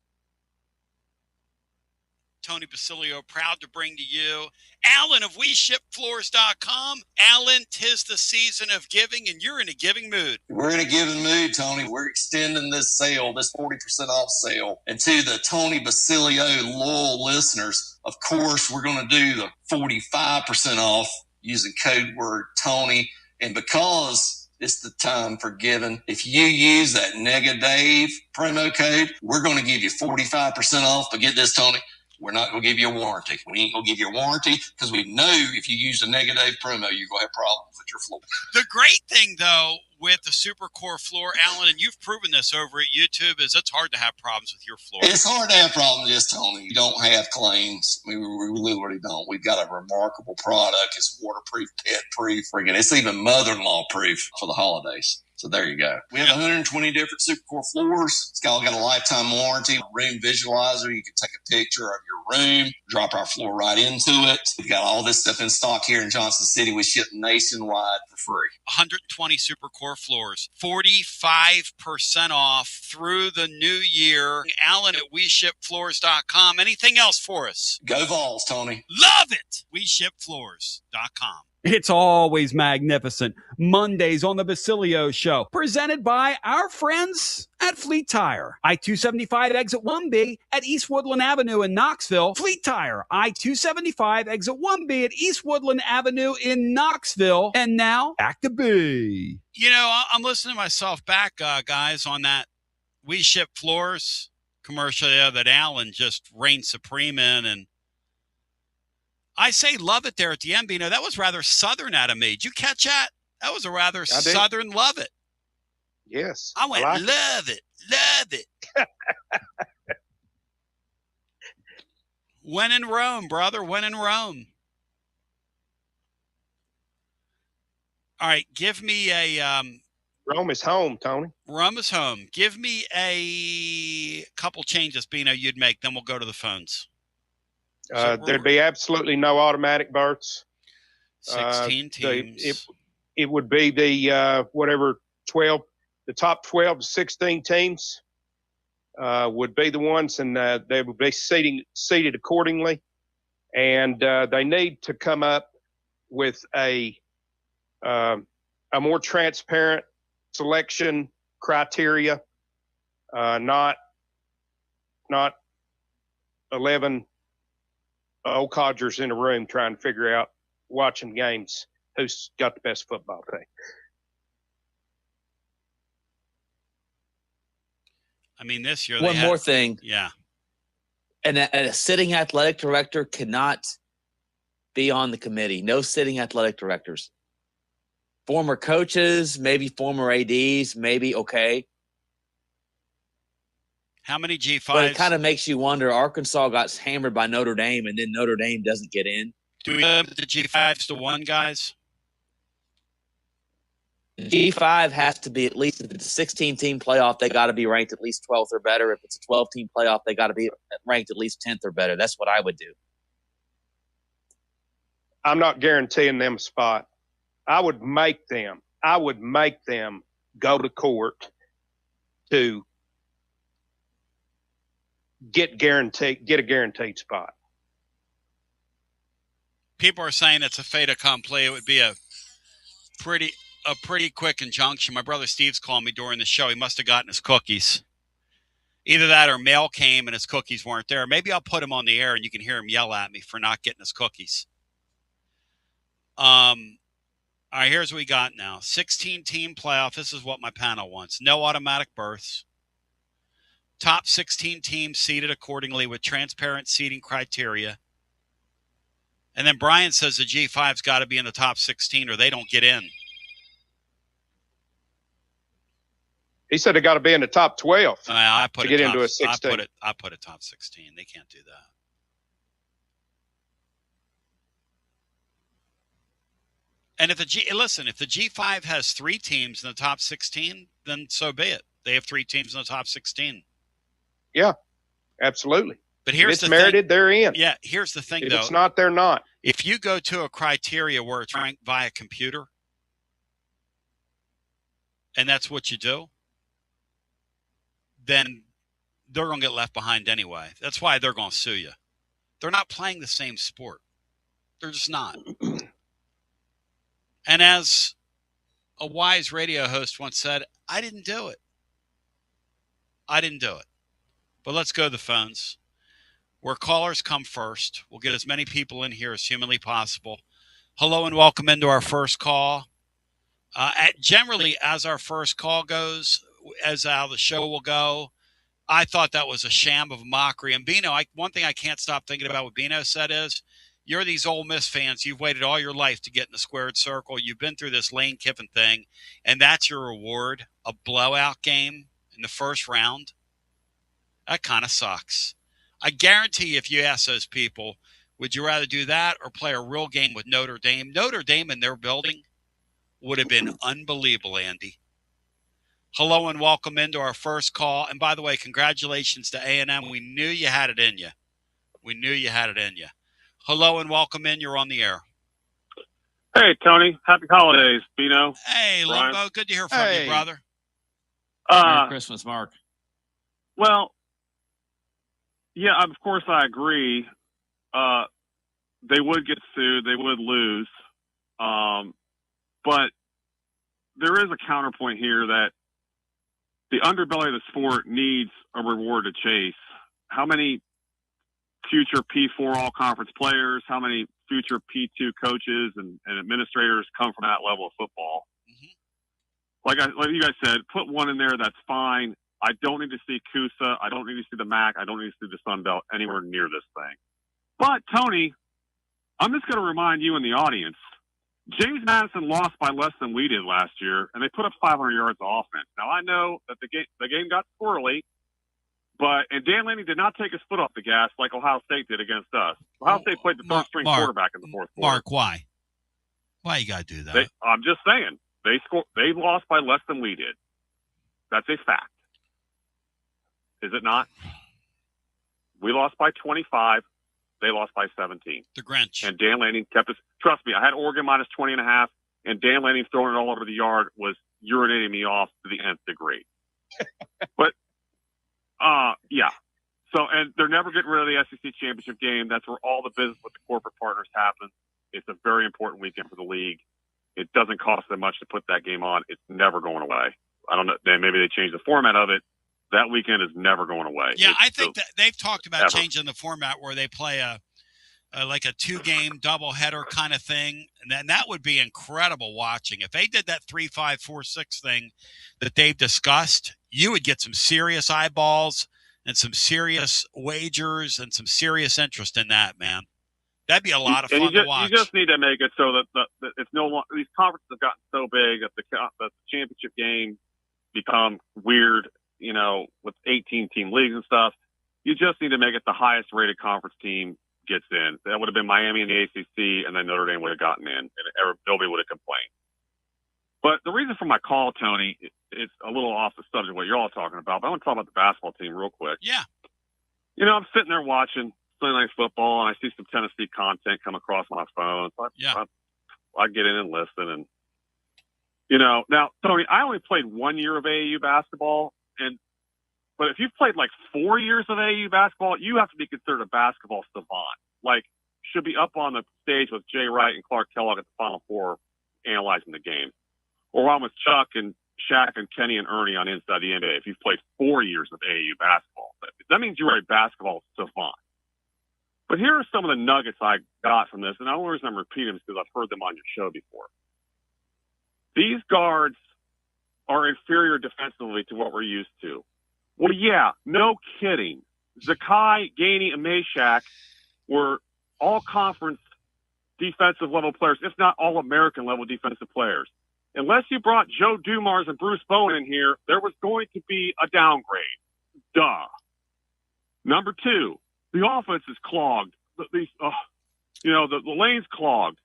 Speaker 5: Tony Basilio, proud to bring to you Alan of WeShipFloors.com. Alan, 'tis the season of giving, and you're in a giving mood.
Speaker 13: We're in a giving mood, Tony. We're extending this sale, this 40% off sale. And to the Tony Basilio loyal listeners, of course, we're going to do the 45% off using code word Tony. And because it's the time for giving, if you use that Dave promo code, we're going to give you 45% off. But get this, Tony. We're not going to give you a warranty. We ain't going to give you a warranty because we know if you use a negative promo, you're going to have problems with your floor.
Speaker 5: The great thing, though, with the Supercore floor, Alan, and you've proven this over at YouTube, is it's hard to have problems with your floor.
Speaker 13: It's hard to have problems, yes, Tony. We don't have claims. I mean, we literally don't. We've got a remarkable product. It's waterproof, pet-proof. It's even mother-in-law proof for the holidays. So there you go. We have 120 different Supercore floors. It's all got a lifetime warranty, room visualizer. You can take a picture of your room, drop our floor right into it. We've got all this stuff in stock here in Johnson City. We ship nationwide for free.
Speaker 5: 120 Supercore floors, 45% off through the new year. Alan at WeShipFloors.com. Anything else for us?
Speaker 13: Go Vols, Tony.
Speaker 5: Love it. WeShipFloors.com.
Speaker 14: It's always magnificent. Mondays on the Basilio Show, presented by our friends at Fleet Tire. I-275 exit 1B at East Woodland Avenue in Knoxville. Fleet Tire, I-275 exit 1B at East Woodland Avenue in Knoxville. And now, back to B.
Speaker 5: You know, I'm listening to myself back, guys, on that We Ship Floors. commercial that Allen just reigned supreme in. And I say love it there at the end, Bino. That was rather Southern out of me. Did you catch that? That was a rather Southern love it.
Speaker 6: Yes.
Speaker 5: I went, love it. When in Rome, brother, when in Rome. All right, give me a
Speaker 6: Rome is home, Tony.
Speaker 5: Rome is home. Give me a couple changes, Bino, you'd make. Then we'll go to the phones.
Speaker 6: There'd be absolutely no automatic berths.
Speaker 5: 16 teams.
Speaker 6: It would be the the top 12 to 16 teams would be the ones, and they would be seated accordingly. And they need to come up with a more transparent selection criteria, not 11 old codgers in a room trying to figure out, watching games, who's got the best football team.
Speaker 5: I mean, this year
Speaker 7: One more thing.
Speaker 5: Yeah.
Speaker 7: And a sitting athletic director cannot be on the committee. No sitting athletic directors. Former coaches, maybe former ADs, maybe okay.
Speaker 5: How many G5s?
Speaker 7: But it kind of makes you wonder. Arkansas got hammered by Notre Dame, and then Notre Dame doesn't get in.
Speaker 5: Do we have the G5s to 1, guys?
Speaker 7: G5 has to be at least, if it's a 16-team playoff, they got to be ranked at least 12th or better. If it's a 12-team playoff, they got to be ranked at least 10th or better. That's what I would do.
Speaker 6: I'm not guaranteeing them a spot. I would make them go to court to get a guaranteed spot.
Speaker 5: People are saying it's a fait accompli. It would be a pretty quick injunction. My brother Steve's calling me during the show. He must have gotten his cookies. Either that or mail came and his cookies weren't there. Maybe I'll put him on the air and you can hear him yell at me for not getting his cookies. All right, here's what we got now. 16-team playoff. This is what my panel wants. No automatic berths. Top 16 teams seated accordingly with transparent seating criteria. And then Brian says the G5's got to be in the top 16 or they don't get in.
Speaker 6: He said they got to be in the top 12
Speaker 5: I put
Speaker 6: to get into a 16.
Speaker 5: I put a top 16. They can't do that. And if the G5 has 3 teams in the top 16, then so be it. They have 3 teams in the top 16.
Speaker 6: Yeah, absolutely.
Speaker 5: But here's
Speaker 6: if it's merited, they're in.
Speaker 5: Yeah, here's the thing, though.
Speaker 6: If it's not, they're not.
Speaker 5: If you go to a criteria where it's ranked via computer, and that's what you do, then they're going to get left behind anyway. That's why they're going to sue you. They're not playing the same sport. They're just not. And as a wise radio host once said, I didn't do it. But let's go to the phones. Where callers come first. We'll get as many people in here as humanly possible. Hello and welcome into our first call. Generally, as our first call goes, as how the show will go, I thought that was a sham of mockery. And Bino, one thing I can't stop thinking about what Bino said is, you're these Ole Miss fans. You've waited all your life to get in the squared circle. You've been through this Lane Kiffin thing, and that's your reward, a blowout game in the first round. That kind of sucks. I guarantee if you ask those people, would you rather do that or play a real game with Notre Dame? Notre Dame in their building would have been unbelievable, Andy. Hello and welcome into our first call. And by the way, congratulations to A&M. We knew you had it in you. Hello and welcome in. You're on the air.
Speaker 15: Hey, Tony. Happy holidays, Bino.
Speaker 5: Hey,
Speaker 15: Brian.
Speaker 5: Lumbo. Good to hear from you, brother.
Speaker 7: Merry Christmas, Mark.
Speaker 15: Well, yeah, of course I agree. They would get sued. They would lose. But there is a counterpoint here that the underbelly of the sport needs a reward to chase. How many future P4 all-conference players, how many future P2 coaches and administrators come from that level of football?
Speaker 5: Mm-hmm.
Speaker 15: Like you guys said, put one in there, that's fine. I don't need to see Coosa. I don't need to see the MAC. I don't need to see the Sun Belt anywhere near this thing. But, Tony, I'm just going to remind you in the audience, James Madison lost by less than we did last year, and they put up 500 yards of offense. Now, I know that the game got squirrely, and Dan Lanning did not take his foot off the gas like Ohio State did against us. Ohio State played the third-string quarterback in the fourth quarter.
Speaker 5: Mark, why? Why you got to do that?
Speaker 15: I'm just saying. They lost by less than we did. That's a fact. Is it not? We lost by 25. They lost by 17.
Speaker 5: The Grinch.
Speaker 15: And Dan Lanning kept us. Trust me, I had Oregon minus 20.5, and Dan Lanning throwing it all over the yard was urinating me off to the nth degree. But, yeah. So, and they're never getting rid of the SEC championship game. That's where all the business with the corporate partners happens. It's a very important weekend for the league. It doesn't cost them much to put that game on. It's never going away. I don't know. Maybe they changed the format of it. That weekend is never going away.
Speaker 5: Yeah, I think that they've talked about changing the format where they play like a 2-game doubleheader kind of thing, and then that would be incredible watching. If they did that 3-5-4-6 thing that they've discussed, you would get some serious eyeballs and some serious wagers and some serious interest in that, man. That'd be a lot of fun to watch.
Speaker 15: You just need to make it so that it's no longer – these conferences have gotten so big that the championship game become weird, with 18-team leagues and stuff. You just need to make it the highest-rated conference team gets in. That would have been Miami and the ACC, and then Notre Dame would have gotten in, and nobody would have complained. But the reason for my call, Tony, it's a little off the subject of what you're all talking about, but I want to talk about the basketball team real quick.
Speaker 5: Yeah.
Speaker 15: I'm sitting there watching Sunday Night Football, and I see some Tennessee content come across my phone. So I get in and listen. And, now, Tony, I only played 1 year of AAU basketball, but if you've played like 4 years of AAU basketball, you have to be considered a basketball savant. Like, should be up on the stage with Jay Wright and Clark Kellogg at the Final Four analyzing the game. Or I'm with Chuck and Shaq and Kenny and Ernie on Inside the NBA if you've played 4 years of AAU basketball. That means you're a basketball savant. But here are some of the nuggets I got from this, and the only reason I'm repeating them is because I've heard them on your show before. These guards are inferior defensively to what we're used to. Well, yeah, no kidding. Zakai, Gainey, and Meshack were all-conference defensive-level players, if not all-American-level defensive players. Unless you brought Joe Dumars and Bruce Bowen in here, there was going to be a downgrade. Duh. Number two, the offense is clogged. The lane's clogged.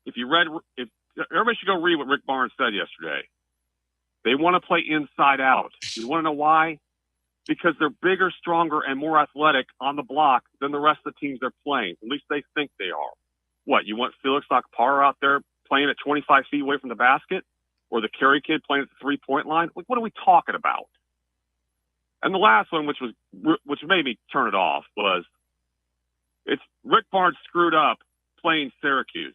Speaker 15: If everybody should go read what Rick Barnes said yesterday. They want to play inside out. You want to know why? Because they're bigger, stronger, and more athletic on the block than the rest of the teams they're playing. At least they think they are. What, you want Felix Akpara out there playing at 25 feet away from the basket? Or the Kerry kid playing at the three-point line? Like, what are we talking about? And the last one, which made me turn it off, was it's Rick Barnes screwed up playing Syracuse.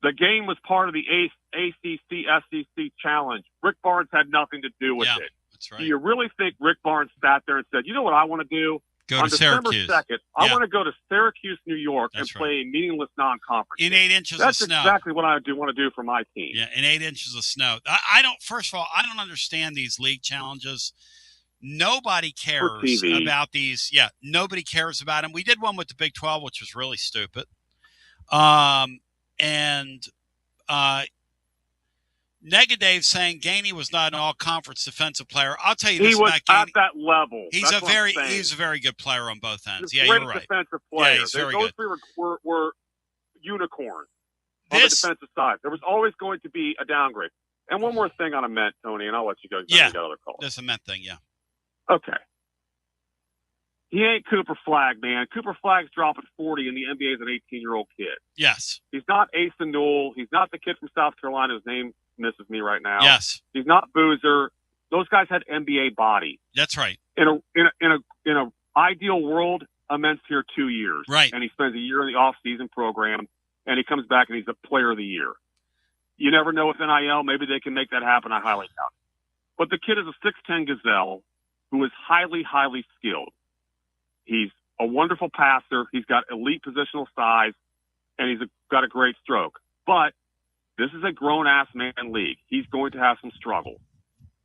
Speaker 15: The game was part of the ACC-SEC challenge. Rick Barnes had nothing to do with it.
Speaker 5: That's right.
Speaker 15: Do you really think Rick Barnes sat there and said, you know what I want to do?
Speaker 5: Go
Speaker 15: on
Speaker 5: to
Speaker 15: December
Speaker 5: Syracuse.
Speaker 15: 2nd, I want to go to Syracuse, New York, and play a meaningless non-conference
Speaker 5: in
Speaker 15: game.
Speaker 5: 8 inches
Speaker 15: That's
Speaker 5: of snow.
Speaker 15: That's exactly what I want to do for my team.
Speaker 5: Yeah, in 8 inches of snow. First of all, I don't understand these league challenges. Nobody cares about these. Yeah, nobody cares about them. We did one with the Big 12, which was really stupid. Negative saying Gainey was not an all-conference defensive player. I'll tell you this about Gainey.
Speaker 15: At that level.
Speaker 5: He's a very good player on both ends.
Speaker 15: He's
Speaker 5: Yeah,
Speaker 15: great
Speaker 5: you're right.
Speaker 15: Defensive player.
Speaker 5: Yeah, he's very good.
Speaker 15: Those three were unicorns on the defensive side. There was always going to be a downgrade. And one more thing on a Met, Tony, and I'll let you go.
Speaker 5: Yeah,
Speaker 15: got other calls.
Speaker 5: That's a Met thing. Yeah.
Speaker 15: Okay. He ain't Cooper Flagg, man. Cooper Flagg's dropping 40, and the NBA is an 18-year-old kid.
Speaker 5: Yes.
Speaker 15: He's not Ace Newell. He's not the kid from South Carolina whose name misses me right now.
Speaker 5: Yes.
Speaker 15: He's not Boozer. Those guys had NBA body.
Speaker 5: That's right.
Speaker 15: In a ideal world, Ament's here 2 years.
Speaker 5: Right.
Speaker 15: And he spends a year in the off-season program, and he comes back and he's a player of the year. You never know with NIL. Maybe they can make that happen. I highly doubt it. But the kid is a 6'10 gazelle who is highly, highly skilled. He's a wonderful passer. He's got elite positional size, and he's got a great stroke. But this is a grown-ass man league. He's going to have some struggle.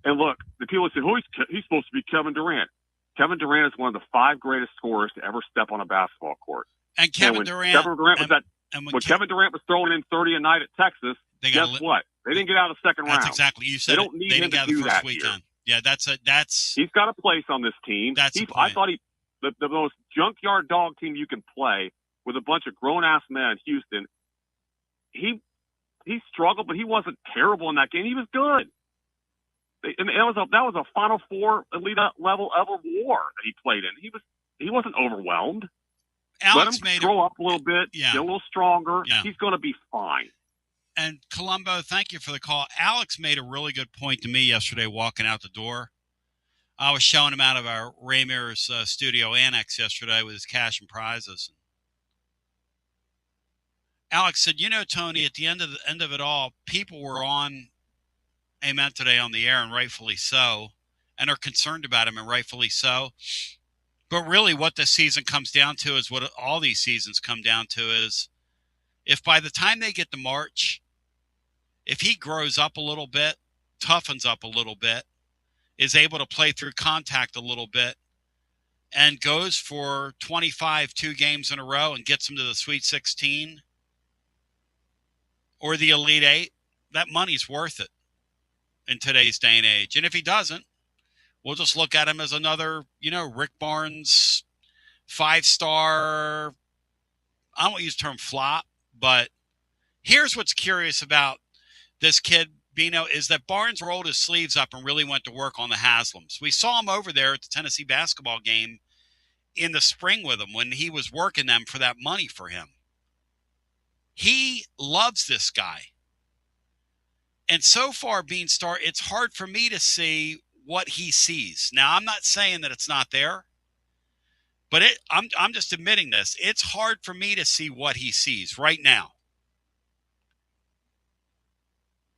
Speaker 15: And look, the people say, he's supposed to be Kevin Durant. Kevin Durant is one of the 5 greatest scorers to ever step on a basketball court.
Speaker 5: And Kevin Durant
Speaker 15: when Kevin Durant was throwing in 30 a night at Texas, guess what? They didn't get out of the second round.
Speaker 5: That's exactly. You said
Speaker 15: they don't need him to do that here.
Speaker 5: Yeah, that's.
Speaker 15: He's got a place on this team. I thought the most junkyard dog team you can play with a bunch of grown ass men in Houston. He struggled, but he wasn't terrible in that game. He was good. And that was a Final Four elite level of war that he played in. He wasn't overwhelmed.
Speaker 5: Alex
Speaker 15: Let him grow up a little bit, get a little stronger.
Speaker 5: Yeah.
Speaker 15: He's going to be fine.
Speaker 5: And Colombo, thank you for the call. Alex made a really good point to me yesterday walking out the door. I was showing him out of our Ramirez studio annex yesterday with his cash and prizes. Alex said, Tony, at the end of it all, people were on Amen Today on the air, and rightfully so, and are concerned about him, and rightfully so. But really what this season comes down to is what all these seasons come down to is if by the time they get to March, if he grows up a little bit, toughens up a little bit, is able to play through contact a little bit, and goes for 25 2 games in a row and gets him to the Sweet 16 or the Elite 8, that money's worth it in today's day and age. And if he doesn't, we'll just look at him as another, Rick Barnes 5-star, I don't use the term flop, but here's what's curious about this kid, Bino, is that Barnes rolled his sleeves up and really went to work on the Haslams. We saw him over there at the Tennessee basketball game in the spring with him when he was working them for that money for him. He loves this guy. And so far, Beanstar, it's hard for me to see what he sees. Now, I'm not saying that it's not there, but I'm just admitting this. It's hard for me to see what he sees right now.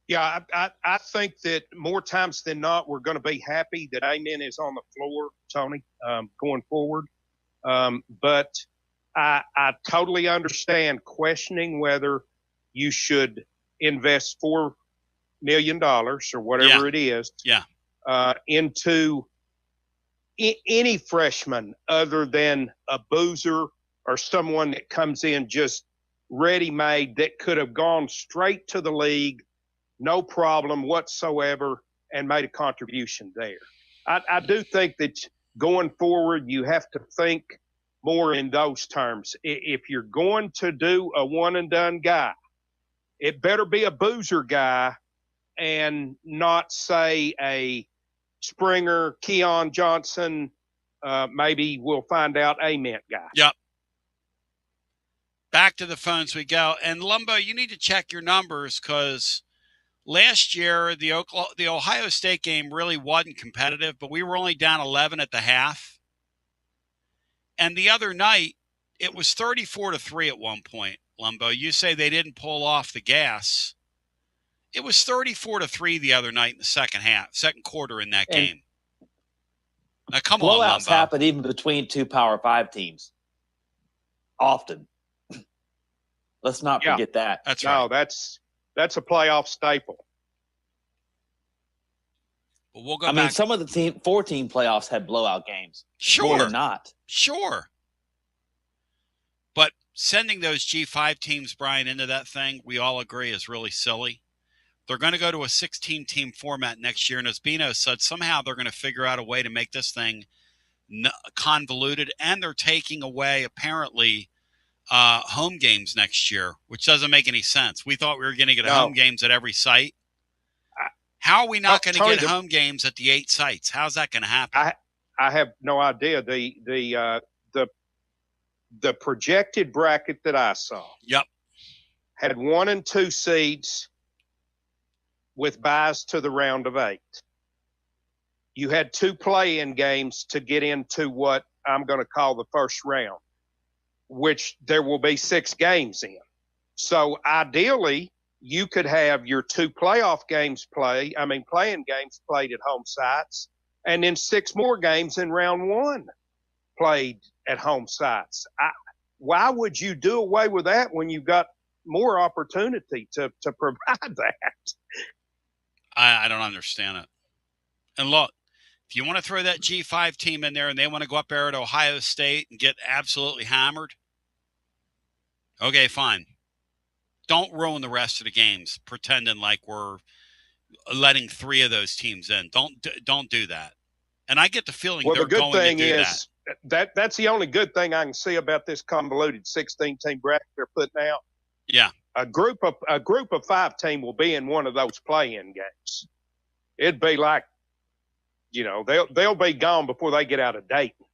Speaker 6: Yeah, I think that more times than not, we're going to be happy that Amen is on the floor, Tony, going forward. But I totally understand questioning whether you should invest $4 million or whatever it is into any freshman other than a boozer or someone that comes in just ready-made that could have gone straight to the league, no problem whatsoever, and made a contribution there. I do think that going forward, you have to think more in those terms. If you're going to do a one-and-done guy, it better be a boozer guy and not, say, a Springer, Keon Johnson, maybe we'll find out Amen guy.
Speaker 5: Yep. Back to the phones we go. And, Lumbo, you need to check your numbers because last year the Ohio State game really wasn't competitive, but we were only down 11 at the half. And the other night, it was 34-3 at one point, Lumbo. You say they didn't pull off the gas. It was 34-3 the other night in the second quarter in that game. Now, come on,
Speaker 7: blowouts
Speaker 5: Lumbo.
Speaker 7: happen even between 2 Power 5 teams. Often. Let's not forget that.
Speaker 5: That's right.
Speaker 6: No, that's a playoff staple.
Speaker 5: But we'll go
Speaker 7: I
Speaker 5: back.
Speaker 7: mean, some of the 4-team playoffs had blowout games.
Speaker 5: Sure.
Speaker 7: More than not.
Speaker 5: Sure. But sending those G5 teams, Brian, into that thing, we all agree is really silly. They're going to go to a 16-team format next year, and as Bino said, somehow they're going to figure out a way to make this thing convoluted, and they're taking away, apparently, home games next year, which doesn't make any sense. We thought we were going to get home games at every site. How are we not going to get home games at the 8 sites? How's that going to happen?
Speaker 6: I have no idea. The projected bracket that I saw had 1 and 2 seeds with buys to the round of 8. You had 2 play-in games to get into what I'm going to call the first round, which there will be 6 games in. So ideally, you could have your 2 play-in games played at home sites, and then 6 more games in round 1 played at home sites. Why would you do away with that when you've got more opportunity to provide that?
Speaker 5: I don't understand it. And look, if you want to throw that G5 team in there and they want to go up there at Ohio State and get absolutely hammered, okay, fine. Don't ruin the rest of the games pretending like we're letting 3 of those teams in. Don't do that. And I get the feeling they're going to do that.
Speaker 6: That's the only good thing I can see about this convoluted 16-team bracket they're putting out.
Speaker 5: Yeah.
Speaker 6: A group of 5 team will be in one of those play-in games. It'd be like, they'll be gone before they get out of Dayton.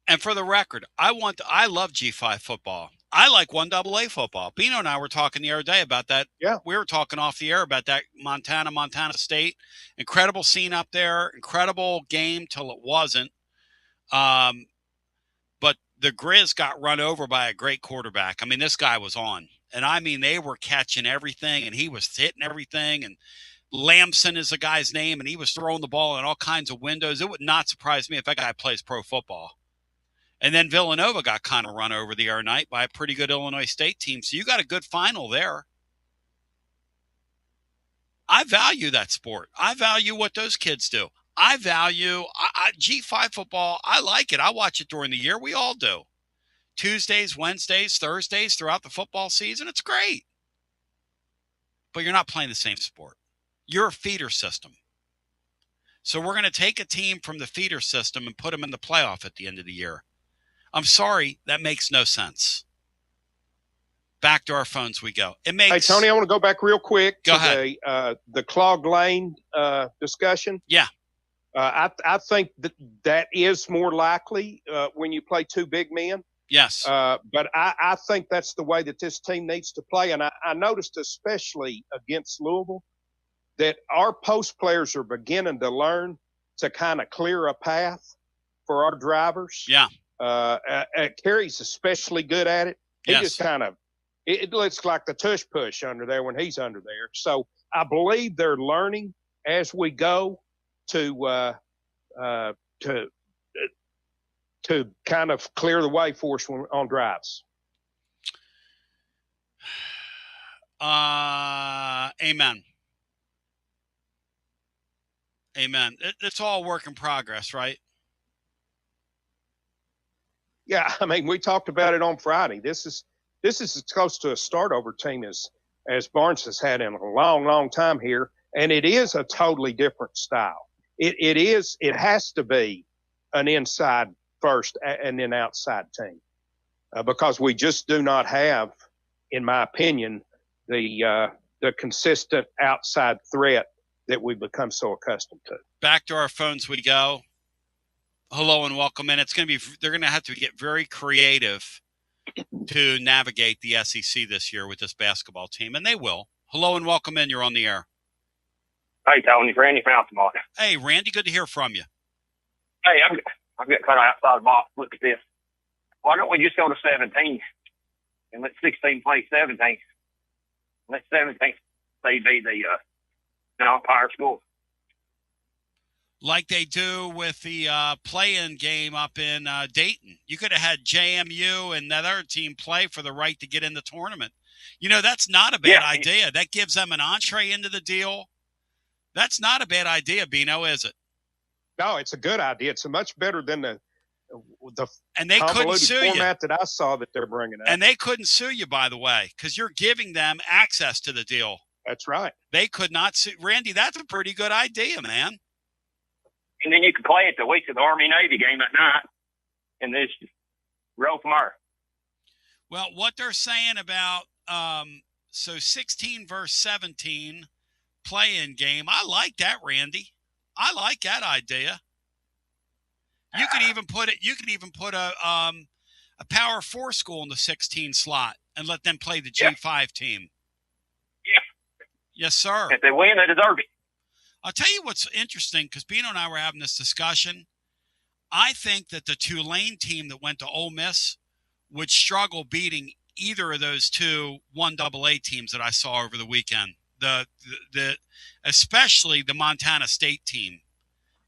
Speaker 5: And for the record, I love G5 football. I like 1AA football. Bino and I were talking the other day about that.
Speaker 6: Yeah.
Speaker 5: We were talking off the air about that Montana State. Incredible scene up there. Incredible game till it wasn't. But the Grizz got run over by a great quarterback. I mean, this guy was on. And, I mean, they were catching everything, and he was hitting everything. And Lamson is the guy's name, and he was throwing the ball in all kinds of windows. It would not surprise me if that guy plays pro football. And then Villanova got kind of run over the other night by a pretty good Illinois State team. So you got a good final there. I value that sport. I value what those kids do. I value G5 football. I like it. I watch it during the year. We all do. Tuesdays, Wednesdays, Thursdays throughout the football season. It's great. But you're not playing the same sport. You're a feeder system. So we're going to take a team from the feeder system and put them in the playoff at the end of the year. I'm sorry, that makes no sense. Back to our phones we go.
Speaker 6: Hey, Tony, I want to go back real quick
Speaker 5: to
Speaker 6: the clogged lane discussion.
Speaker 5: Yeah.
Speaker 6: I think that is more likely when you play 2 big men.
Speaker 5: Yes.
Speaker 6: But I think that's the way that this team needs to play. And I noticed, especially against Louisville, that our post players are beginning to learn to kind of clear a path for our drivers.
Speaker 5: Yeah.
Speaker 6: Kerry's especially good at it. He
Speaker 5: Yes.
Speaker 6: just kind of it looks like the tush push under there when he's under there. So I believe they're learning as we go to kind of clear the way for us on drives.
Speaker 5: Amen. Amen. It's all work in progress, right?
Speaker 6: Yeah, I mean, we talked about it on Friday. This is as close to a start-over team as Barnes has had in a long, long time here, and it is a totally different style. It has to be an inside first and then outside team because we just do not have, in my opinion, the consistent outside threat that we've become so accustomed to.
Speaker 5: Back to our phones we go. Hello and welcome in. They're going to have to get very creative to navigate the SEC this year with this basketball team, and they will. Hello and welcome in. You're on the air.
Speaker 16: Hey, Tony, Randy from Altamont.
Speaker 5: Hey, Randy, good to hear from you.
Speaker 16: Hey, I'm getting kind of outside the box. Look at this. Why don't we just go to 17 and let 16 play 17? Let 17 be the umpire school.
Speaker 5: Like they do with the play-in game up in Dayton. You could have had JMU and that other team play for the right to get in the tournament. That's not a bad idea. That gives them an entree into the deal. That's not a bad idea, Bino, is it?
Speaker 6: No, it's a good idea. It's much better than the
Speaker 5: and they couldn't sue
Speaker 6: format
Speaker 5: you.
Speaker 6: that I saw that they're bringing up.
Speaker 5: And they couldn't sue you, by the way, because you're giving them access to the deal.
Speaker 6: That's right.
Speaker 5: They could not sue. Randy, that's a pretty good idea, man.
Speaker 16: And then you can play it the week of the Army-Navy game at night and just roll from there.
Speaker 5: Well, what they're saying about 16 versus 17 play-in game, I like that, Randy. I like that idea. You could even put it. You could even put a Power 4 school in the 16 slot and let them play the G5 team.
Speaker 16: Yeah.
Speaker 5: Yes, sir.
Speaker 16: If they win, they deserve it.
Speaker 5: I'll tell you what's interesting, because Bino and I were having this discussion. I think that the Tulane team that went to Ole Miss would struggle beating either of those 2 1AA teams that I saw over the weekend. Especially the Montana State team.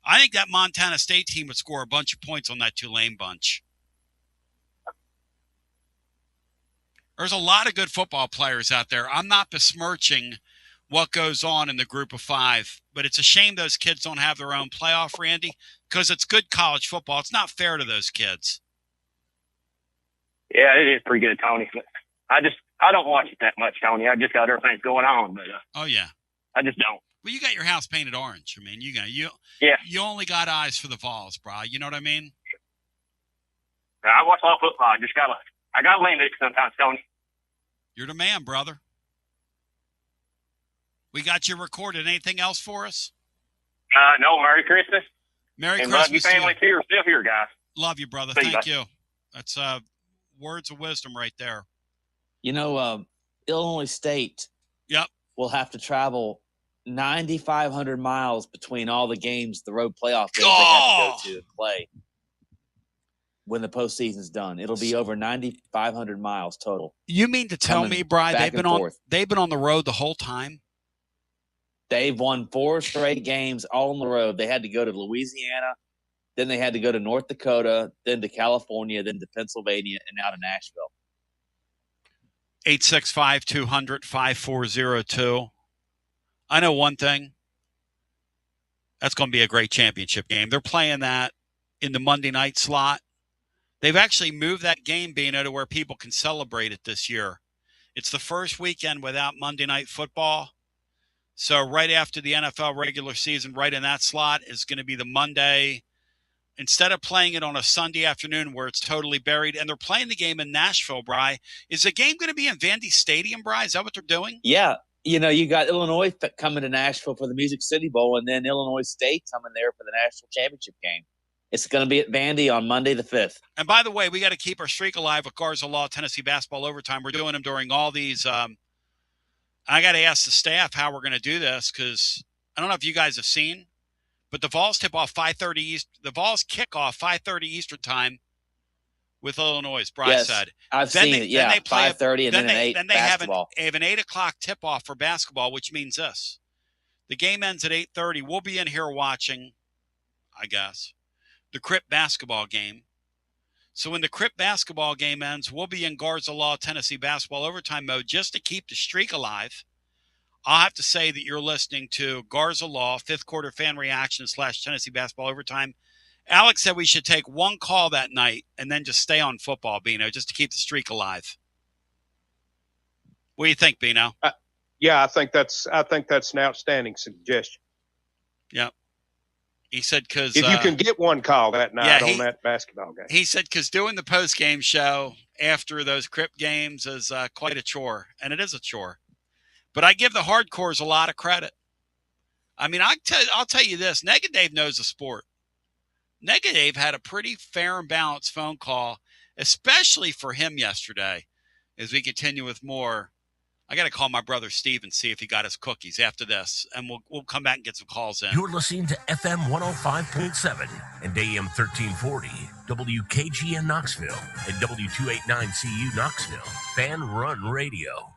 Speaker 5: I think that Montana State team would score a bunch of points on that Tulane bunch. There's a lot of good football players out there. I'm not besmirching what goes on in the group of five. But it's a shame those kids don't have their own playoff, Randy, because it's good college football. It's not fair to those kids.
Speaker 16: Yeah, it is pretty good, Tony. I don't watch it that much, Tony. I just got other things going on, but
Speaker 5: oh yeah,
Speaker 16: I just don't.
Speaker 5: Well, you got your house painted orange. I mean, you only got eyes for the Vols, bro. You know what I mean?
Speaker 16: I watch a lot of football. I got limits sometimes, Tony.
Speaker 5: You're the man, brother. We got you recorded. Anything else for us?
Speaker 16: No. Merry Christmas.
Speaker 5: Merry
Speaker 16: and
Speaker 5: Christmas.
Speaker 16: Love your family too. You're still here, guys.
Speaker 5: Love you, brother.
Speaker 16: See you,
Speaker 5: Thank
Speaker 16: bye.
Speaker 5: you. That's words of wisdom right there.
Speaker 7: You know, Illinois State will have to travel 9,500 miles between all the games, the road playoff games they have to go to and play when the postseason's done. It'll be over 9,500 miles total.
Speaker 5: You mean to tell me, Brian, they've been on the road the whole time?
Speaker 7: They've won 4 straight games all on the road. They had to go to Louisiana, then they had to go to North Dakota, then to California, then to Pennsylvania, and now to Nashville.
Speaker 5: 865-200-5402. I know one thing. That's going to be a great championship game. They're playing that in the Monday night slot. They've actually moved that game, Bino, to where people can celebrate it this year. It's the first weekend without Monday Night Football. So right after the NFL regular season, right in that slot is going to be the Monday. Instead of playing it on a Sunday afternoon where it's totally buried, and they're playing the game in Nashville, Bri. Is the game going to be in Vandy Stadium, Bri? Is that what they're doing?
Speaker 7: Yeah. You know, you got Illinois coming to Nashville for the Music City Bowl, and then Illinois State coming there for the national championship game. It's going to be at Vandy on Monday the 5th.
Speaker 5: And by the way, we got to keep our streak alive with Garza Law Tennessee basketball overtime. We're doing them during all these. I got to ask the staff how we're going to do this because I don't know if you guys have seen, but the Vols tip off 5:30 East. The Vols kick off 5:30 Eastern time with Illinois. Bryce said,
Speaker 7: I've seen it. Yeah, 5:30 and then an 8
Speaker 5: Then they
Speaker 7: basketball.
Speaker 5: have an 8 o'clock tip off for basketball, which means this: the game ends at 8:30. We'll be in here watching, I guess, the Crip basketball game. So when the Crip basketball game ends, we'll be in Garza Law Tennessee basketball overtime mode just to keep the streak alive. I'll have to say that you're listening to Garza Law, 5th quarter fan reaction / Tennessee basketball overtime. Alex said we should take one call that night and then just stay on football, Bino, just to keep the streak alive. What do you think, Bino?
Speaker 6: Yeah, I think that's an outstanding suggestion.
Speaker 5: Yep. He said because
Speaker 6: if you can get one call that night on that basketball game.
Speaker 5: He said because doing the post-game show after those Crip games is quite a chore, and it is a chore. But I give the hardcores a lot of credit. I mean, I'll tell you this. Negative knows the sport. Negative had a pretty fair and balanced phone call, especially for him yesterday. As we continue with more, I got to call my brother Steve and see if he got his cookies after this, and we'll come back and get some calls in.
Speaker 4: You're listening to FM 105.7 and AM 1340, WKGN Knoxville, and W289CU Knoxville, Fanrun Radio.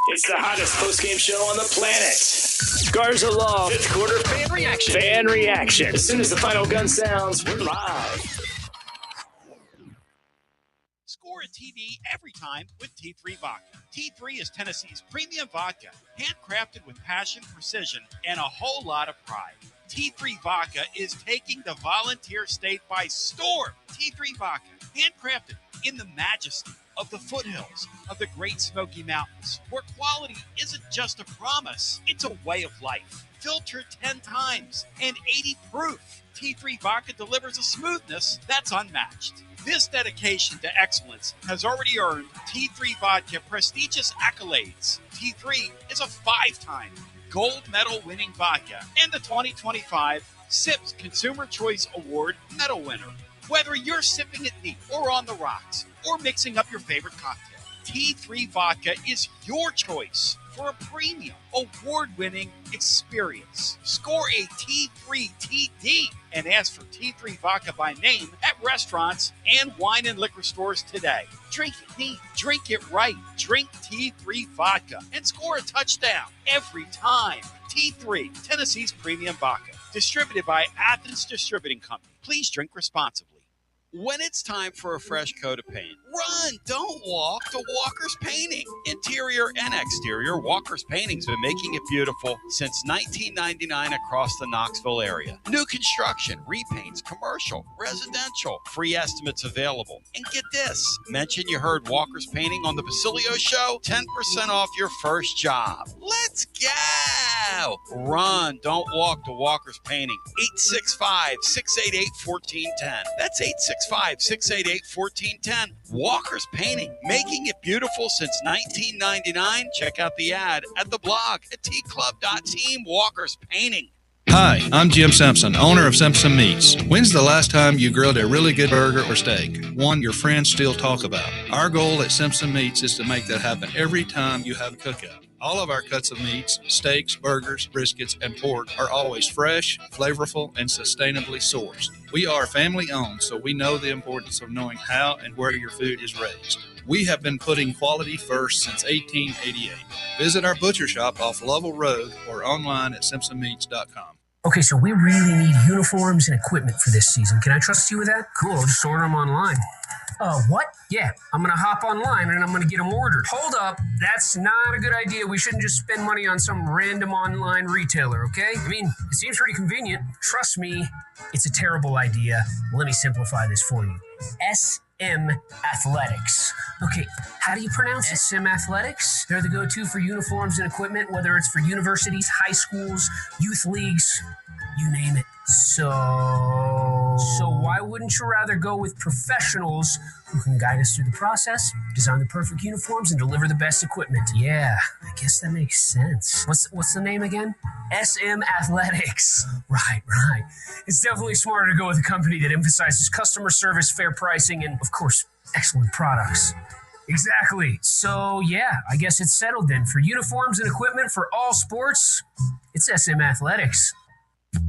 Speaker 17: It's the hottest post-game show on the planet. Garza Law, 5th quarter fan reaction. Fan reaction. As soon as the final gun sounds, we're live.
Speaker 5: Score a TD every time with T3 Vodka. T3 is Tennessee's premium vodka, handcrafted with passion, precision, and a whole lot of pride. T3 Vodka is taking the Volunteer State by storm. T3 Vodka, handcrafted in the majesty of the foothills of the Great Smoky Mountains, where quality isn't just a promise, it's a way of life. Filtered 10 times and 80 proof. T3 Vodka delivers a smoothness that's unmatched. This dedication to excellence has already earned T3 Vodka prestigious accolades. T3 is a 5-time gold medal winning vodka and the 2025 SIPS Consumer Choice Award medal winner. Whether you're sipping it neat or on the rocks or mixing up your favorite cocktail, T3 Vodka is your choice for a premium, award-winning experience. Score a T3 TD and ask for T3 Vodka by name at restaurants and wine and liquor stores today. Drink it neat, drink it right, drink T3 Vodka and score a touchdown every time. T3, Tennessee's premium vodka, distributed by Athens Distributing Company. Please drink responsibly. When it's time for a fresh coat of paint, run, don't walk to Walker's Painting. Interior and exterior, Walker's Painting's been making it beautiful since 1999 across the Knoxville area. New construction, repaints, commercial, residential, free estimates available. And get this, mention you heard Walker's Painting on the Basilio Show, 10% off your first job. Let's go! Run, don't walk to Walker's Painting. 865-688-1410. That's 865-688-1410. Walker's Painting, making it beautiful since 1999. Check out the ad at the blog at tclub.team. Walker's Painting.
Speaker 18: Hi, I'm Jim Simpson, owner of Simpson Meats. When's the last time you grilled a really good burger or steak? One your friends still talk about. Our goal at Simpson Meats is to make that happen every time you have a cookout. All of our cuts of meats, steaks, burgers, briskets, and pork are always fresh, flavorful, and sustainably sourced. We are family owned, so we know the importance of knowing how and where your food is raised. We have been putting quality first since 1888. Visit our butcher shop off Lovell Road or online at simpsonmeats.com.
Speaker 19: Okay, so we really need uniforms and equipment for this season. Can I trust you with that? Cool, I'll just order them online. What? Yeah, I'm going to hop online and I'm going to get them ordered. Hold up, that's not a good idea. We shouldn't just spend money on some random online retailer, okay? I mean, it seems pretty convenient. Trust me, it's a terrible idea. Let me simplify this for you. SM Athletics. Okay, how do you pronounce it? SM Athletics? They're the go-to for uniforms and equipment, whether it's for universities, high schools, youth leagues, you name it. So why wouldn't you rather go with professionals who can guide us through the process, design the perfect uniforms, and deliver the best equipment? Yeah, I guess that makes sense. What's the name again? SM Athletics. Right. It's definitely smarter to go with a company that emphasizes customer service, fair pricing, and, of course, excellent products. Exactly. So, yeah, I guess it's settled then. For uniforms and equipment for all sports, it's SM Athletics.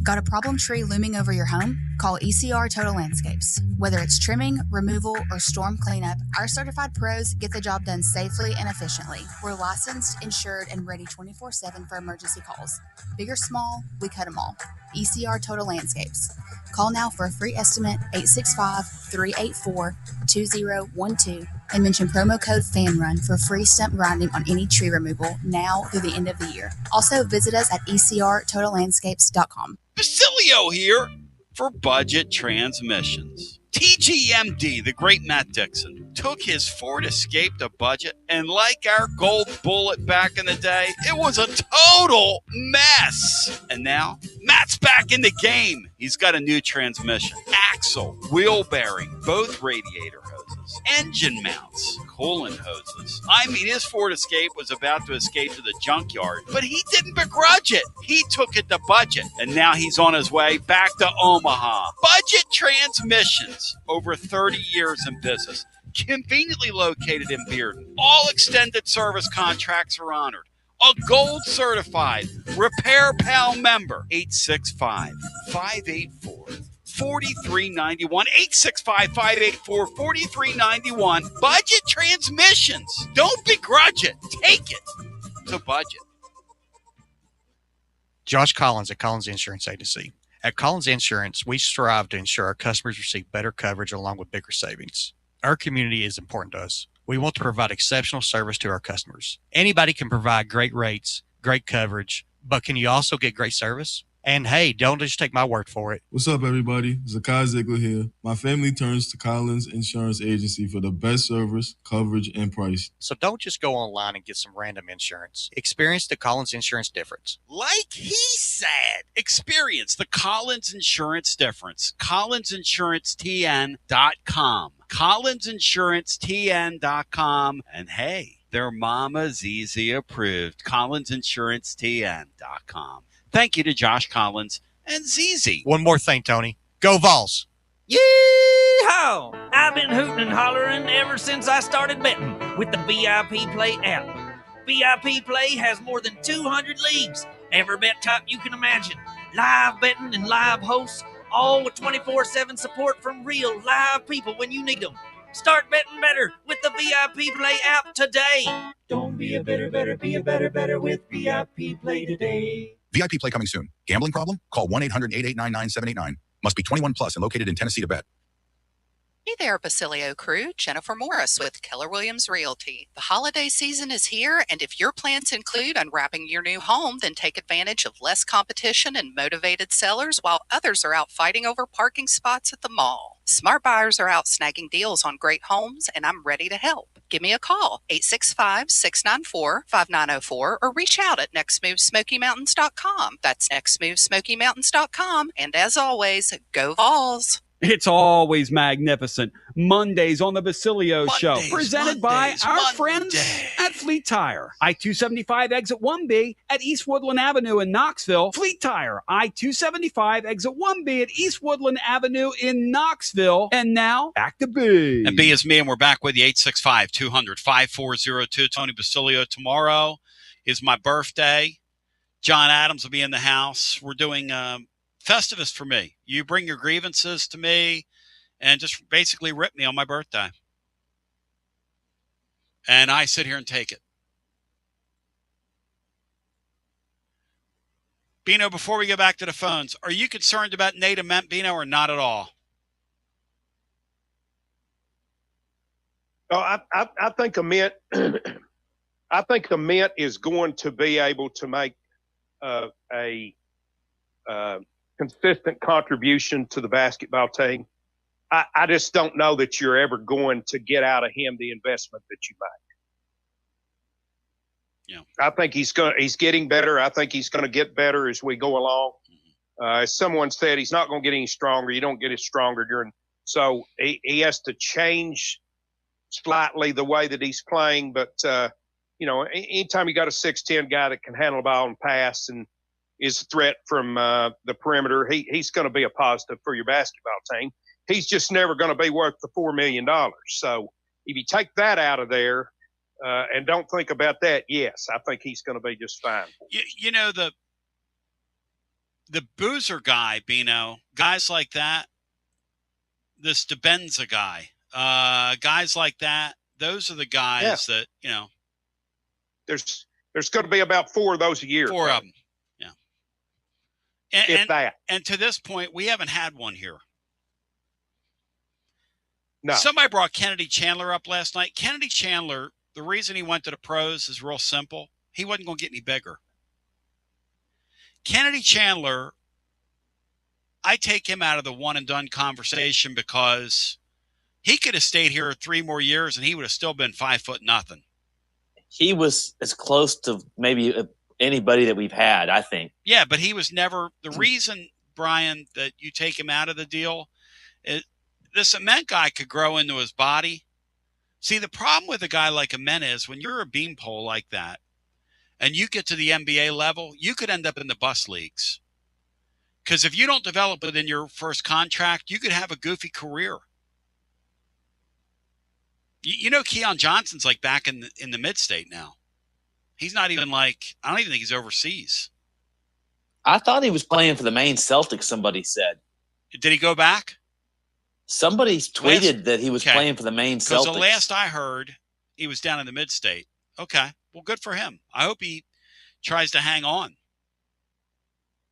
Speaker 20: Got a problem tree looming over your home? Call ECR Total Landscapes. Whether it's trimming, removal, or storm cleanup, our certified pros get the job done safely and efficiently. We're licensed, insured, and ready 24/7 for emergency calls. Big or small, we cut them all. ECR Total Landscapes. Call now for a free estimate, 865-384-2012, and mention promo code FANRUN for free stump grinding on any tree removal now through the end of the year. Also, visit us at ecrtotallandscapes.com.
Speaker 5: Basilio here for Budget Transmissions. TGMD, the great Matt Dixon, took his Ford Escape to budget, and like our gold bullet back in the day, it was a total mess. And now, Matt's back in the game. He's got a new transmission, axle, wheel bearing, both radiator hoses, engine mounts, coolant hoses. I mean, his Ford Escape was about to escape to the junkyard, but he didn't begrudge it. He took it to budget, and now he's on his way back to Omaha. Budget Transmissions, over 30 years in business, conveniently located in Bearden. All extended service contracts are honored. A gold certified Repair Pal member. 865-584-4391. 865-584-4391. Budget Transmissions. Don't begrudge it. Take it to budget.
Speaker 21: Josh Collins at Collins Insurance Agency. At Collins Insurance, we strive to ensure our customers receive better coverage along with bigger savings. Our community is important to us. We want to provide exceptional service to our customers. Anybody can provide great rates, great coverage, but can you also get great service? And hey, don't just take my word for it.
Speaker 22: What's up, everybody? Zakai Ziegler here. My family turns to Collins Insurance Agency for the best service, coverage, and price.
Speaker 21: So don't just go online and get some random insurance. Experience the Collins Insurance difference.
Speaker 5: Like he said, experience the Collins Insurance difference. CollinsInsuranceTN.com. CollinsInsuranceTN.com. And hey, their Mama ZZ approved. CollinsInsuranceTN.com. Thank you to Josh Collins and ZZ.
Speaker 21: One more thing, Tony. Go Vols.
Speaker 23: Yee-haw! I've been hooting and hollering ever since I started betting with the VIP Play app. VIP Play has more than 200 leagues. Every bet type you can imagine. Live betting and live hosts, all with 24/7 support from real live people when you need them. Start betting better with the VIP Play app today.
Speaker 24: Don't be a better, be a better with VIP Play today.
Speaker 25: VIP Play coming soon. Gambling problem? Call 1-800-889-9789. Must be 21 plus and located in Tennessee to bet.
Speaker 1: Hey there, Basilio crew. Jennifer Morris with Keller Williams Realty. The holiday season is here, and if your plans include unwrapping your new home, then take advantage of less competition and motivated sellers while others are out fighting over parking spots at the mall. Smart buyers are out snagging deals on great homes, and I'm ready to help. Give me a call, 865-694-5904, or reach out at nextmovesmokymountains.com. That's nextmovesmokymountains.com. And as always, go Vols!
Speaker 14: It's always magnificent. Mondays on the Basilio Show, presented by our friends at Fleet Tire. I-275 exit 1B at East Woodland Avenue in Knoxville. Fleet Tire, I-275 exit 1B at East Woodland Avenue in Knoxville. And now, back to B.
Speaker 5: And B is me, and we're back with you, 865-200-5402. Tony Basilio. Tomorrow is my birthday. John Adams will be in the house. We're doing Festivus for me. You bring your grievances to me and just basically rip me on my birthday. And I sit here and take it. Bino, before we go back to the phones, are you concerned about Nate Ament, Bino, or not at all?
Speaker 6: Oh, I think Ament I think Ament is going to be able to make a consistent contribution to the basketball team. I just don't know that you're ever going to get out of him the investment that you make.
Speaker 5: Yeah.
Speaker 6: I think he's getting better. I think he's going to get better as we go along. As someone said, he's not going to get any stronger. You don't get it stronger so he has to change slightly the way that he's playing. But, anytime you got a 6'10" guy that can handle the ball and pass and is a threat from the perimeter, he's going to be a positive for your basketball team. He's just never going to be worth the $4 million. So if you take that out of there and don't think about that, yes, I think he's going to be just fine.
Speaker 5: The Boozer guy, Bino, guys like that, this DeBenza guy, guys like that, those are the guys that,
Speaker 6: There's going to be about 4 of those a year.
Speaker 5: 4 of them.
Speaker 6: Yeah.
Speaker 5: And to this point, we haven't had one here.
Speaker 6: No.
Speaker 5: Somebody brought Kennedy Chandler up last night. Kennedy Chandler, the reason he went to the pros is real simple. He wasn't going to get any bigger. Kennedy Chandler, I take him out of the one and done conversation because he could have stayed here 3 more years and he would have still been 5 foot nothing.
Speaker 7: He was as close to maybe anybody that we've had, I think.
Speaker 5: Yeah, but he was never – the reason, Brian, that you take him out of the deal is this Ament guy could grow into his body. See, the problem with a guy like Ament is when you're a beanpole like that and you get to the NBA level, you could end up in the bus leagues. Because if you don't develop within your first contract, you could have a goofy career. Keon Johnson's like back in the mid-state now. He's not even I don't even think he's overseas.
Speaker 7: I thought he was playing for the Maine Celtics, somebody said.
Speaker 5: Did he go back?
Speaker 7: Somebody tweeted that he was playing for the Maine Celtics.
Speaker 5: Because the last I heard, he was down in the mid-state. Okay, well, good for him. I hope he tries to hang on.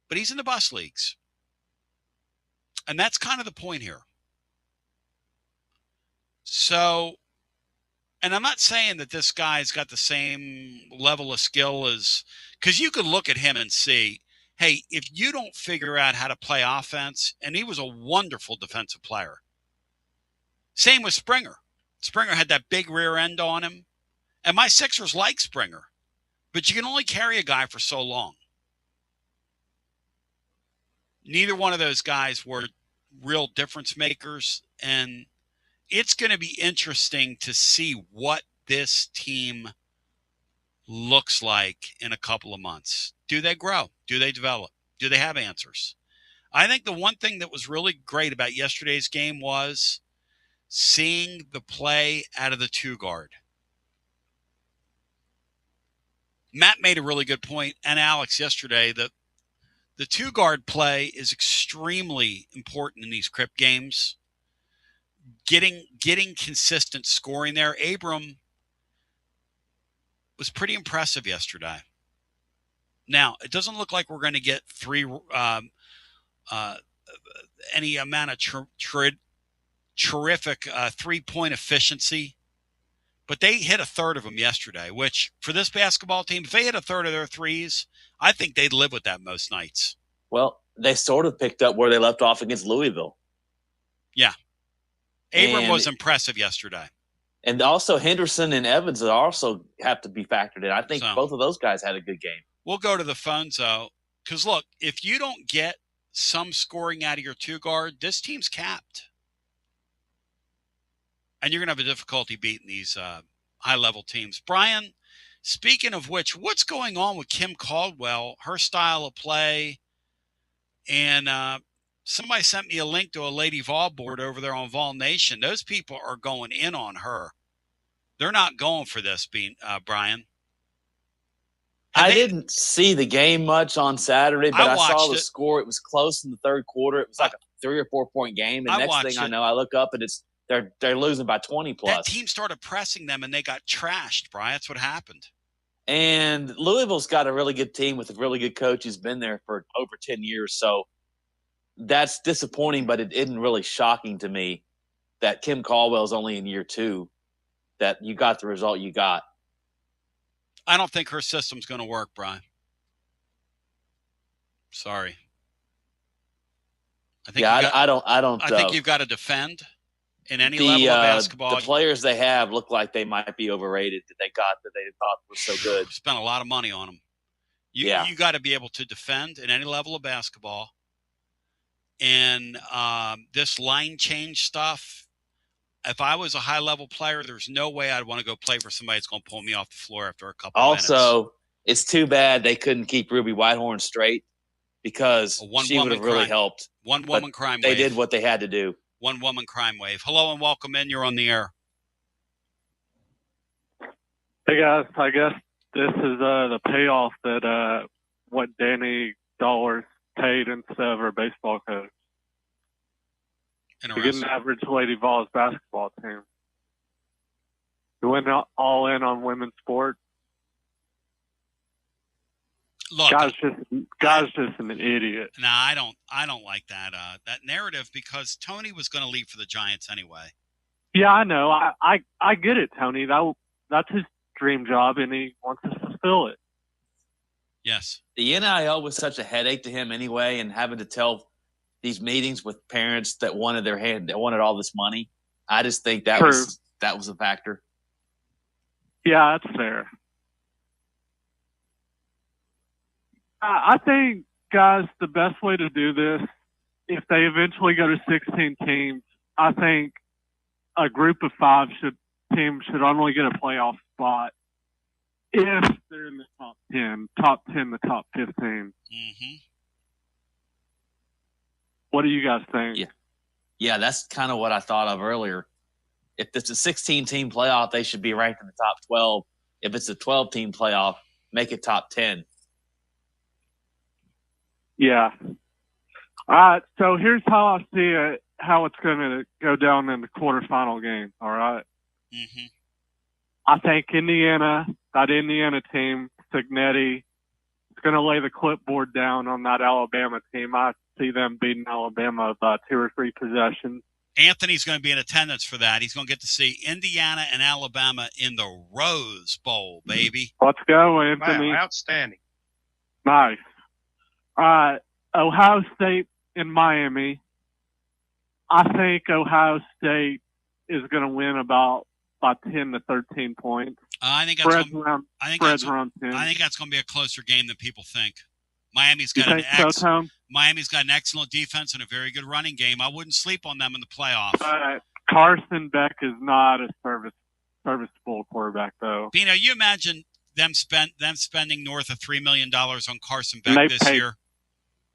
Speaker 5: But he's in the bus leagues. And that's kind of the point here. So, and I'm not saying that this guy's got the same level of skill as, because you could look at him and see, hey, if you don't figure out how to play offense, and he was a wonderful defensive player. Same with Springer. Springer had that big rear end on him. And my Sixers like Springer. But you can only carry a guy for so long. Neither one of those guys were real difference makers. And it's going to be interesting to see what this team looks like in a couple of months. Do they grow? Do they develop? Do they have answers? I think the one thing that was really great about yesterday's game was seeing the play out of the 2-guard. Matt made a really good point, and Alex yesterday, that the 2-guard play is extremely important in these Crip games. Getting consistent scoring there. Abram was pretty impressive yesterday. Now, it doesn't look like we're going to get any amount of terrific three-point efficiency. But they hit a third of them yesterday, which for this basketball team, if they hit a third of their threes, I think they'd live with that most nights.
Speaker 7: Well, they sort of picked up where they left off against Louisville.
Speaker 5: Yeah. Abram was impressive yesterday.
Speaker 7: And also Henderson and Evans also have to be factored in. I think both of those guys had a good game.
Speaker 5: We'll go to the phones, though, because, look, if you don't get some scoring out of your two-guard, this team's capped. And you're going to have a difficulty beating these high-level teams. Brian, speaking of which, what's going on with Kim Caldwell, her style of play? And somebody sent me a link to a Lady Vol board over there on Vol Nation. Those people are going in on her. They're not going for this, Brian.
Speaker 7: I didn't see the game much on Saturday, but I saw the score. It was close in the third quarter. It was like a 3 or 4 point game. And next thing I know, I look up and they're losing by 20 plus.
Speaker 5: That team started pressing them and they got trashed, Brian. That's what happened.
Speaker 7: And Louisville's got a really good team with a really good coach who's been there for over 10 years. So that's disappointing, but it isn't really shocking to me that Kim Caldwell's only in year 2, that you got the result you got.
Speaker 5: I don't think her system's going to work, Brian. Sorry. I think
Speaker 7: I
Speaker 5: think you've got to defend in any level of basketball.
Speaker 7: The players they have look like they might be overrated that they thought were so good.
Speaker 5: Spent a lot of money on them. You got to be able to defend in any level of basketball. And this line change stuff, if I was a high-level player, there's no way I'd want to go play for somebody that's going to pull me off the floor after a couple minutes.
Speaker 7: Also, it's too bad they couldn't keep Ruby Whitehorn straight because she would have really helped.
Speaker 5: One-woman crime wave.
Speaker 7: They did what they had to do.
Speaker 5: One-woman crime wave. Hello and welcome in. You're on the air.
Speaker 2: Hey, guys. I guess this is the payoff that what Danny Dollars paid instead of her baseball coach. To get an average Lady Vols basketball team. You went all in on women's sports.
Speaker 5: Look,
Speaker 2: guy's just an idiot.
Speaker 5: No, I don't like that narrative because Tony was going to leave for the Giants anyway.
Speaker 2: Yeah, I know. I get it, Tony. That's his dream job, and he wants to fulfill it.
Speaker 5: Yes.
Speaker 7: The NIL was such a headache to him anyway, and having to tell these meetings with parents that wanted all this money. I just think that was a factor.
Speaker 2: Yeah, that's fair. I think, guys, the best way to do this, if they eventually go to 16 teams, I think a group of 5 teams should only get a playoff spot if they're in the top 10, the top 15.
Speaker 5: Mm-hmm.
Speaker 2: What do you guys think?
Speaker 7: Yeah, that's kind of what I thought of earlier. If it's a 16-team playoff, they should be ranked in the top 12. If it's a 12-team playoff, make it top 10.
Speaker 2: Yeah. All right, so here's how I see it, how it's going to go down in the quarterfinal game, all right?
Speaker 5: Mm-hmm.
Speaker 2: I think that Indiana team, Signetti, is going to lay the clipboard down on that Alabama team. I see them beating Alabama by 2 or 3 possessions.
Speaker 5: Anthony's going to be in attendance for that. He's going to get to see Indiana and Alabama in the Rose Bowl, baby.
Speaker 2: Let's go, Anthony.
Speaker 6: Wow, outstanding.
Speaker 2: Nice. All right, Ohio State and Miami. I think Ohio State is going to win about 10 to 13 points.
Speaker 5: I think that's going to be a closer game than people think. Miami's got an excellent defense and a very good running game. I wouldn't sleep on them in the playoffs.
Speaker 2: Carson Beck is not a serviceable quarterback, though.
Speaker 5: Bino, you imagine them spending north of $3 million on Carson Beck this year?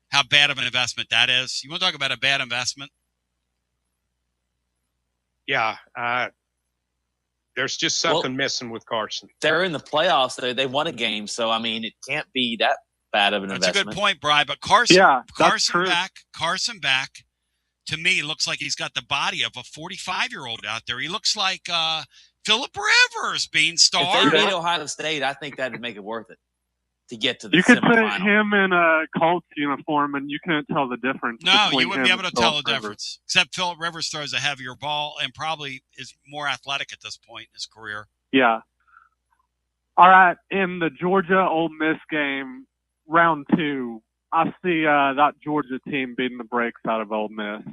Speaker 5: How bad of an investment that is. You want to talk about a bad investment?
Speaker 6: Yeah. There's just something missing with Carson.
Speaker 7: They're in the playoffs. They won a game, so, I mean, it can't be that bad of an investment.
Speaker 5: That's a good point, Brian. But Carson Beck, to me, looks like he's got the body of a 45-year-old out there. He looks like Phillip Rivers being starred.
Speaker 7: If they beat Ohio State, I think that would make it worth it. to get to the
Speaker 2: You could put
Speaker 7: semifinal.
Speaker 2: him in a Colts uniform, and you couldn't tell the difference.
Speaker 5: No,
Speaker 2: between
Speaker 5: you wouldn't be
Speaker 2: him
Speaker 5: able to
Speaker 2: and
Speaker 5: tell the
Speaker 2: Phillip Rivers.
Speaker 5: difference. Except Phillip Rivers throws a heavier ball and probably is more athletic at this point in his career.
Speaker 2: Yeah. All right, in the Georgia-Ole Miss game, round 2, I see that Georgia team beating the brakes out of Ole Miss.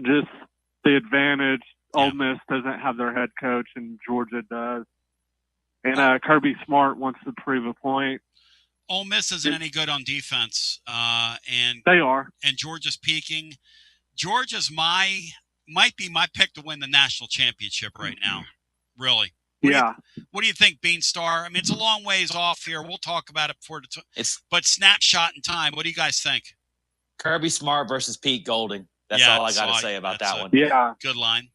Speaker 2: Just the advantage. Ole Miss doesn't have their head coach, and Georgia does. And Kirby Smart wants to prove a point.
Speaker 5: Ole Miss isn't any good on defense, and
Speaker 2: they are.
Speaker 5: And Georgia's peaking. Georgia's might be my pick to win the national championship right now. Really. What do you think, Beanstar? I mean, it's a long ways off here. We'll talk about it before but snapshot in time. What do you guys think?
Speaker 7: Kirby Smart versus Pete Golding. That's all I got to say about that one.
Speaker 2: Yeah.
Speaker 5: Good line.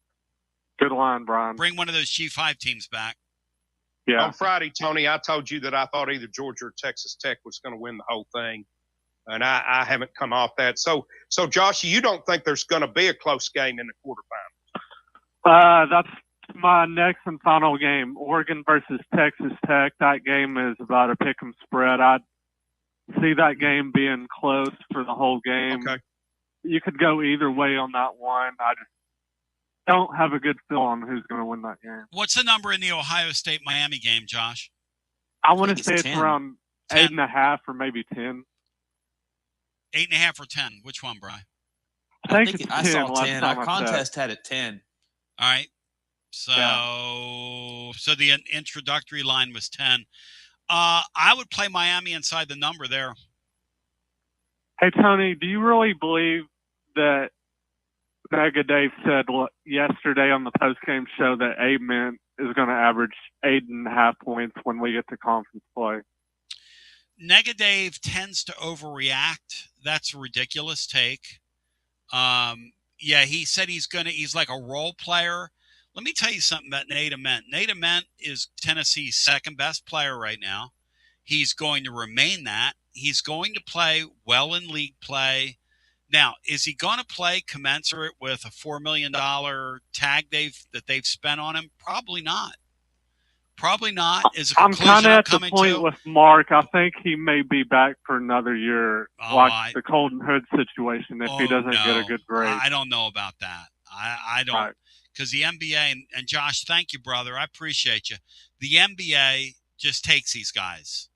Speaker 2: Good line, Brian.
Speaker 5: Bring one of those G5 teams back.
Speaker 2: Yeah.
Speaker 6: On Friday, Tony, I told you that I thought either Georgia or Texas Tech was going to win the whole thing, and I haven't come off that. So Josh, you don't think there's going to be a close game in the quarterfinals?
Speaker 2: That's my next and final game, Oregon versus Texas Tech. That game is about a pick 'em spread. I see that game being close for the whole game.
Speaker 6: Okay.
Speaker 2: You could go either way on that one. I just don't have a good feel on who's going to win that game.
Speaker 5: What's the number in the Ohio State-Miami game, Josh?
Speaker 2: I want to say it's
Speaker 5: 10.
Speaker 2: around 8.5 or maybe 10.
Speaker 5: 8.5 or 10? Which one, Brian?
Speaker 2: I think it's 10.
Speaker 7: I saw
Speaker 2: last
Speaker 7: 10.
Speaker 2: time
Speaker 7: Our
Speaker 2: I
Speaker 7: contest
Speaker 2: checked.
Speaker 7: had it 10.
Speaker 5: All right. So the introductory line was 10. I would play Miami inside the number there.
Speaker 2: Hey, Tony, do you really believe that Mega Dave said yesterday on the postgame show that Amen is going to average 8.5 points when we get to conference play?
Speaker 5: Dave tends to overreact. That's a ridiculous take. He said he's like a role player. Let me tell you something about Nate Ament. Nate Ament is Tennessee's second best player right now. He's going to remain that. He's going to play well in league play. Now, is he going to play commensurate with a $4 million tag that they've spent on him? Probably not. Probably not. Is a
Speaker 2: I'm kind of at the
Speaker 5: coming
Speaker 2: point
Speaker 5: to?
Speaker 2: with Mark. I think he may be back for another year, the Colton Hood situation, if he doesn't get a good grade.
Speaker 5: I don't know about that. I don't. Because the NBA, and Josh, thank you, brother. I appreciate you. The NBA just takes these guys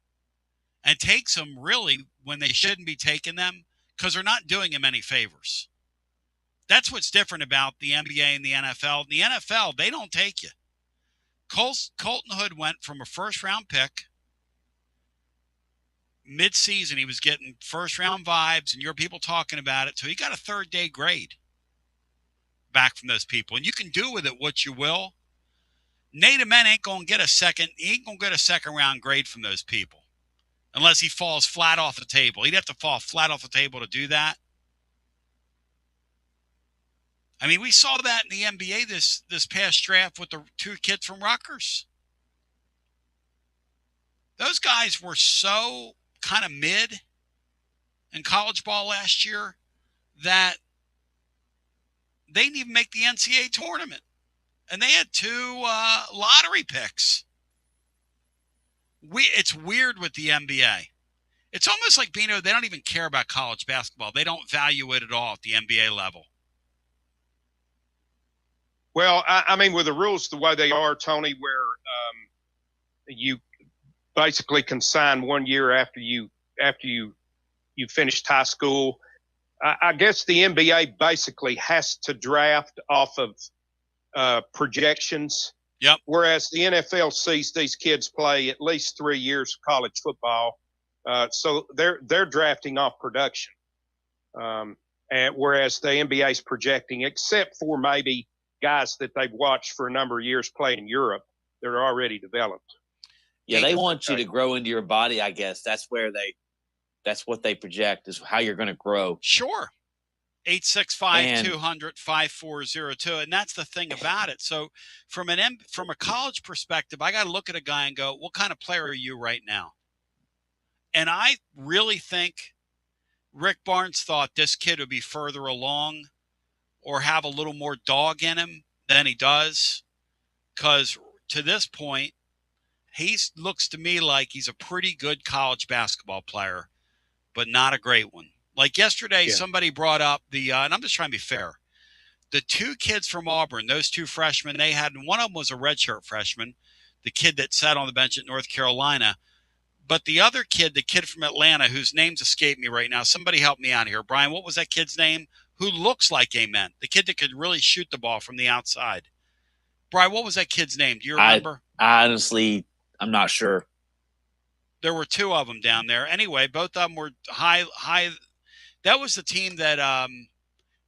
Speaker 5: and takes them really when they shouldn't be taking them because they're not doing them any favors. That's what's different about the NBA and the NFL. In the NFL, they don't take you. Colton Hood went from a first-round pick mid-season. He was getting first-round vibes, and your people talking about it. So he got a third-day grade back from those people. And you can do with it what you will. Nate Ament ain't going to get a second-round grade from those people unless he falls flat off the table. He'd have to fall flat off the table to do that. I mean, we saw that in the NBA this past draft with the two kids from Rutgers. Those guys were so kind of mid in college ball last year that they didn't even make the NCAA tournament. And they had two lottery picks. It's weird with the NBA. It's almost like, Bino, they don't even care about college basketball. They don't value it at all at the NBA level.
Speaker 6: Well, I mean, with the rules the way they are, Tony, where you basically can sign 1 year after you finished high school, I guess the NBA basically has to draft off of projections.
Speaker 5: Yep.
Speaker 6: Whereas the NFL sees these kids play at least 3 years of college football, so they're drafting off production. And whereas the NBA is projecting, except for maybe guys that they've watched for a number of years play in Europe, they're already developed.
Speaker 7: Yeah, they want you to grow into your body, I guess. That's what they project is how you're going to grow.
Speaker 5: Sure. 865-200-5402. And that's the thing about it. So from a college perspective, I got to look at a guy and go, what kind of player are you right now? And I really think Rick Barnes thought this kid would be further along or have a little more dog in him than he does. Because to this point, He looks to me like he's a pretty good college basketball player, but not a great one. Like yesterday, somebody brought up and I'm just trying to be fair, the two kids from Auburn, those two freshmen, they had, one of them was a redshirt freshman, the kid that sat on the bench at North Carolina. But the other kid, the kid from Atlanta, whose name's escaped me right now, somebody help me out here. Brian, what was that kid's name? Who looks like Amen, the kid that could really shoot the ball from the outside. Brian, what was that kid's name? Do you remember?
Speaker 7: Honestly, I'm not sure.
Speaker 5: There were two of them down there. Anyway, both of them were high. That was the team that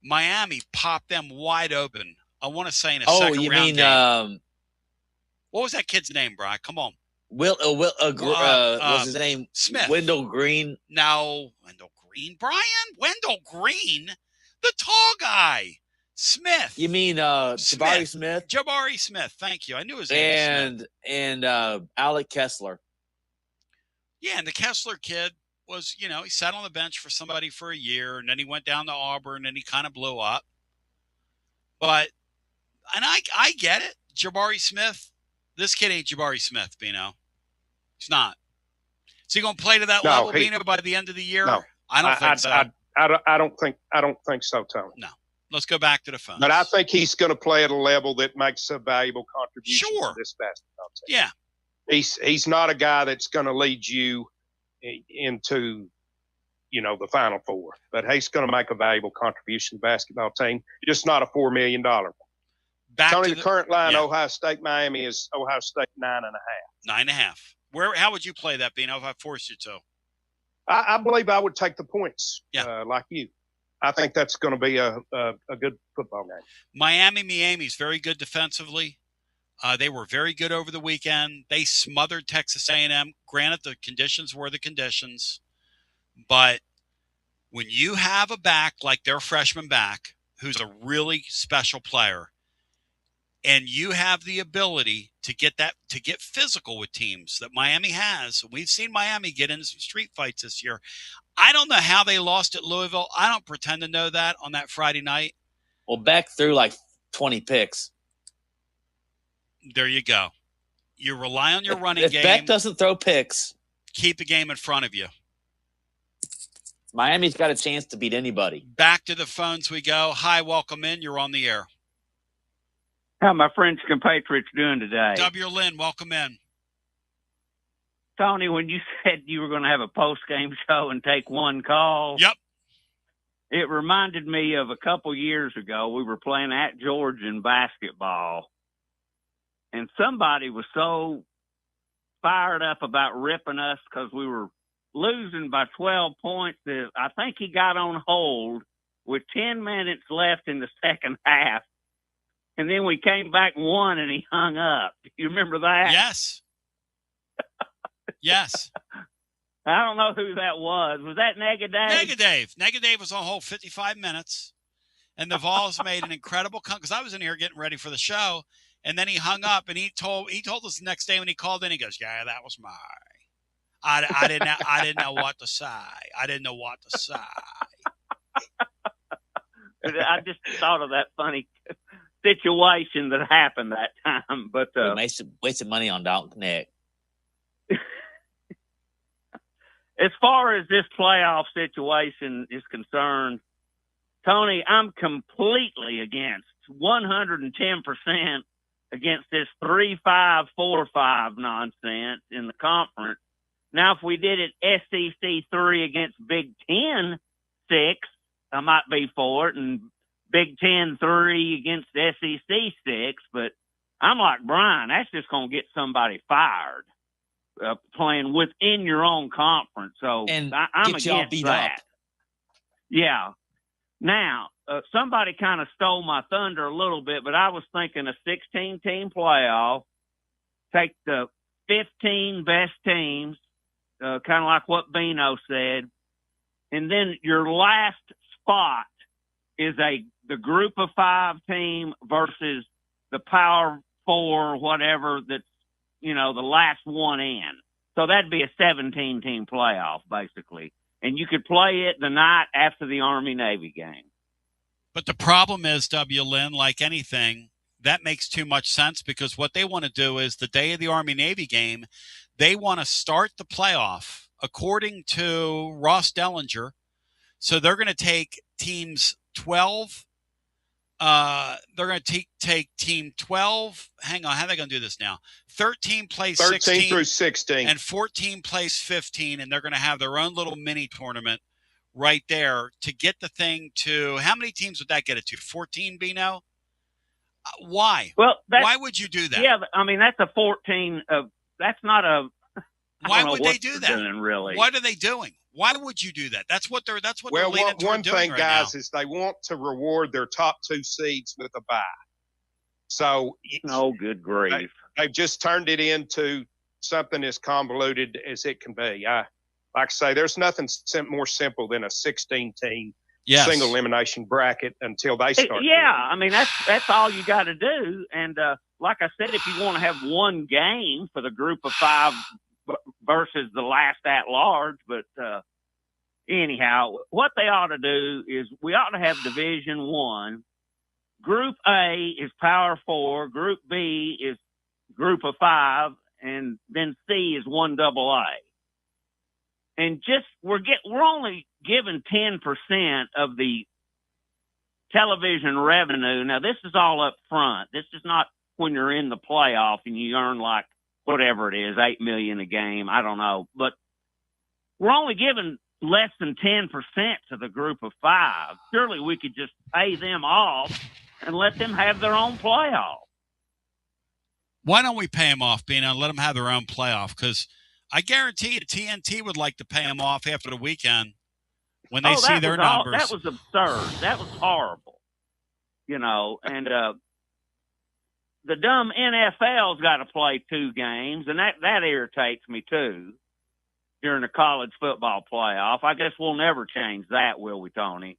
Speaker 5: Miami popped them wide open. I want to say in a second round game. What was that kid's name, Brian? Come on.
Speaker 7: Was his name
Speaker 5: Smith?
Speaker 7: Wendell Green?
Speaker 5: No, Wendell Green. Brian, Wendell Green, the tall guy. Smith.
Speaker 7: You mean Jabari Smith?
Speaker 5: Jabari Smith. Thank you. I knew his name was Smith.
Speaker 7: And Alec Kessler.
Speaker 5: Yeah, and the Kessler kid was, he sat on the bench for somebody for a year, and then he went down to Auburn, and he kind of blew up. But, and I get it. Jabari Smith, this kid ain't Jabari Smith, Bino. He's not. Is he going to play to that level, Bino, by the end of the year?
Speaker 6: No,
Speaker 5: I don't think so.
Speaker 6: I don't think so, Tony.
Speaker 5: No. Let's go back to the phone.
Speaker 6: But I think he's going to play at a level that makes a valuable contribution to this basketball team.
Speaker 5: Yeah.
Speaker 6: He's not a guy that's going to lead you into, the Final Four. But he's going to make a valuable contribution to the basketball team. Just not a $4 million one. Tony, the current line, Ohio State, Miami is Ohio State 9.5.
Speaker 5: 9.5. How would you play that, Bino, if I forced you to?
Speaker 6: I believe I would take the points, like you. I think that's going to be a good football game.
Speaker 5: Miami's very good defensively. They were very good over the weekend. They smothered Texas A&M. Granted, the conditions were the conditions. But when you have a back like their freshman back, who's a really special player, and you have the ability to get physical with teams that Miami has. We've seen Miami get into some street fights this year. I don't know how they lost at Louisville. I don't pretend to know that on that Friday night.
Speaker 7: Well, Beck threw like 20 picks.
Speaker 5: There you go. You rely on your running game.
Speaker 7: If Beck doesn't throw picks,
Speaker 5: keep the game in front of you.
Speaker 7: Miami's got a chance to beat anybody.
Speaker 5: Back to the phones we go. Hi, welcome in. You're on the air.
Speaker 3: How my French compatriots doing today?
Speaker 5: W. Lynn, welcome in.
Speaker 3: Tony, when you said you were going to have a post-game show and take one call,
Speaker 5: yep,
Speaker 3: it reminded me of a couple years ago. We were playing at Georgia in basketball, and somebody was so fired up about ripping us because we were losing by 12 points that I think he got on hold with 10 minutes left in the second half. And then we came back and won, and he hung up. You remember that?
Speaker 5: Yes. Yes.
Speaker 3: I don't know who that was. Was that Negative?
Speaker 5: Negative was on hold 55 minutes, and the Vols made an incredible because I was in here getting ready for the show, and then he hung up, and he told us the next day when he called in, he goes, "Yeah, that was mine. I didn't know what to say. I didn't know what to say."
Speaker 3: I just thought of that funny situation that happened that time, but
Speaker 7: we wasted money on Dalton Neck.
Speaker 3: As far as this playoff situation is concerned, Tony, I'm completely against 110% against this 3-5, 4-5 nonsense in the conference. Now, if we did it SEC 3 against Big Ten 6, I might be for it, and Big Ten 3 against SEC 6, but I'm like Brian, that's just going to get somebody fired playing within your own conference. So
Speaker 7: and
Speaker 3: I'm against that. Up. Yeah. Now, somebody kind of stole my thunder a little bit, but I was thinking a 16-team playoff, take the 15 best teams, kind of like what Bino said, and then your last spot is the group of 5 team versus the Power 4, whatever, that's, the last one in. So that'd be a 17-team playoff, basically. And you could play it the night after the Army-Navy game.
Speaker 5: But the problem is, W. Lynn, like anything, that makes too much sense, because what they want to do is the day of the Army-Navy game, they want to start the playoff according to Ross Dellinger. So they're going to take teams 12. They're going to take team 12. Hang on. How are they going to do this now? 13 plays 16
Speaker 6: through 16.
Speaker 5: and 14 plays 15. And they're going to have their own little mini tournament right there to get the thing to, how many teams would that get it to? 14, Bino? Why?
Speaker 3: Well,
Speaker 5: why would you do that?
Speaker 3: Yeah, I mean, that's a 14. That's not a.
Speaker 5: Why would they do that?
Speaker 3: Doing, really?
Speaker 5: What are they doing? Why would you do that? That's what they're
Speaker 6: well,
Speaker 5: leaning toward
Speaker 6: one
Speaker 5: doing
Speaker 6: thing,
Speaker 5: right
Speaker 6: guys,
Speaker 5: now.
Speaker 6: is they want to reward their top 2 seeds with a bye. So,
Speaker 3: oh, good grief!
Speaker 6: They've just turned it into something as convoluted as it can be. Like I say, there's nothing more simple than a 16-team single elimination bracket until they start.
Speaker 3: Yeah, I mean that's all you got to do. And like I said, if you want to have one game for the group of 5 versus the last at large, but anyhow, what they ought to do is we ought to have Division 1. Group A is Power 4. Group B is Group of 5, and then C is 1AA. And just we're only given 10% of the television revenue. Now this is all up front. This is not when you're in the playoff and you earn like whatever it is, $8 million a game. I don't know, but we're only given less than 10% to the group of 5. Surely we could just pay them off and let them have their own playoff.
Speaker 5: Why don't we pay them off, Bino, and let them have their own playoff? Because I guarantee you TNT would like to pay them off after the weekend when they see their numbers.
Speaker 3: That was absurd. That was horrible. And the dumb NFL's got to play 2 games, and that irritates me too during the college football playoff. I guess we'll never change that, will we, Tony?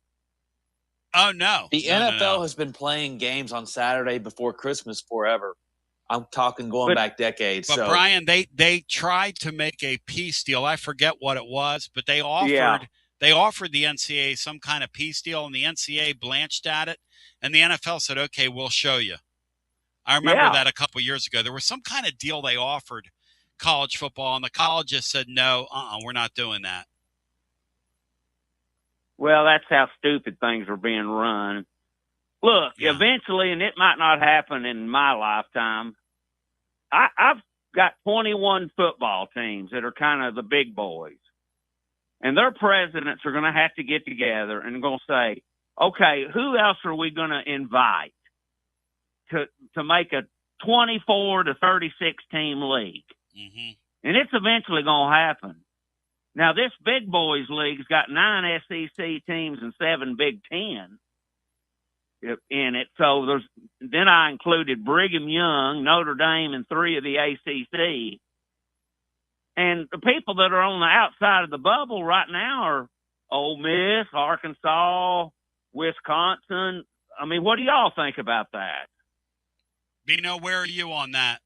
Speaker 5: Oh, no.
Speaker 7: The NFL has been playing games on Saturday before Christmas forever. I'm talking going back decades.
Speaker 5: But,
Speaker 7: so.
Speaker 5: Brian, they tried to make a peace deal. I forget what it was, but they offered the NCAA some kind of peace deal, and the NCAA blanched at it, and the NFL said, okay, we'll show you. I remember that a couple of years ago. There was some kind of deal they offered college football, and the colleges said, no, we're not doing that.
Speaker 3: Well, that's how stupid things are being run. Look, eventually, and it might not happen in my lifetime, I've got 21 football teams that are kind of the big boys. And their presidents are going to have to get together and going to say, okay, who else are we going to invite to make a 24 to 36 team league?
Speaker 5: Mm-hmm.
Speaker 3: And it's eventually going to happen. Now, this big boys league's got 9 SEC teams and 7 Big Ten in it. So then I included Brigham Young, Notre Dame, and 3 of the ACC. And the people that are on the outside of the bubble right now are Ole Miss, Arkansas, Wisconsin. I mean, what do y'all think about that?
Speaker 5: Bino, where are you on that?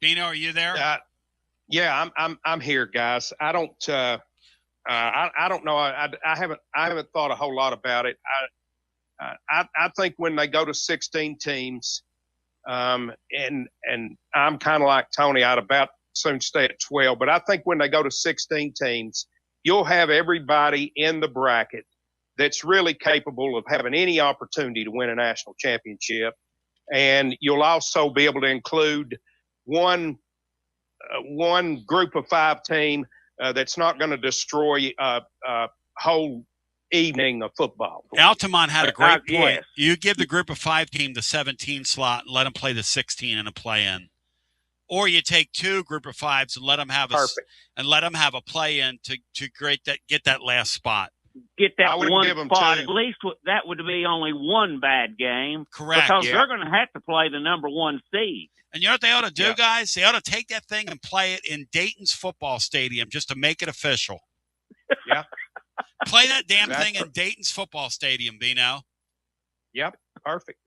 Speaker 5: Bino, are you there?
Speaker 6: Yeah, I'm here, guys. I don't know. I haven't thought a whole lot about it. I think when they go to 16 teams, and I'm kind of like Tony, I'd about soon stay at 12. But I think when they go to 16 teams, you'll have everybody in the bracket that's really capable of having any opportunity to win a national championship, and you'll also be able to include one group of 5 team that's not going to destroy a whole evening of football.
Speaker 5: Altamont had a great point. Yes. You give the group of 5 team the 17 slot and let them play the 16 in a play-in, or you take 2 group of 5s and let them have a play-in to get that last spot.
Speaker 3: Get that one spot. At least that would be only one bad game.
Speaker 5: Correct.
Speaker 3: Because they're going to have to play the number 1 seed.
Speaker 5: And you know what they ought to do, guys? They ought to take that thing and play it in Dayton's football stadium just to make it official.
Speaker 6: Yeah.
Speaker 5: Play that damn thing in Dayton's football stadium, Bino.
Speaker 6: Yep. Perfect.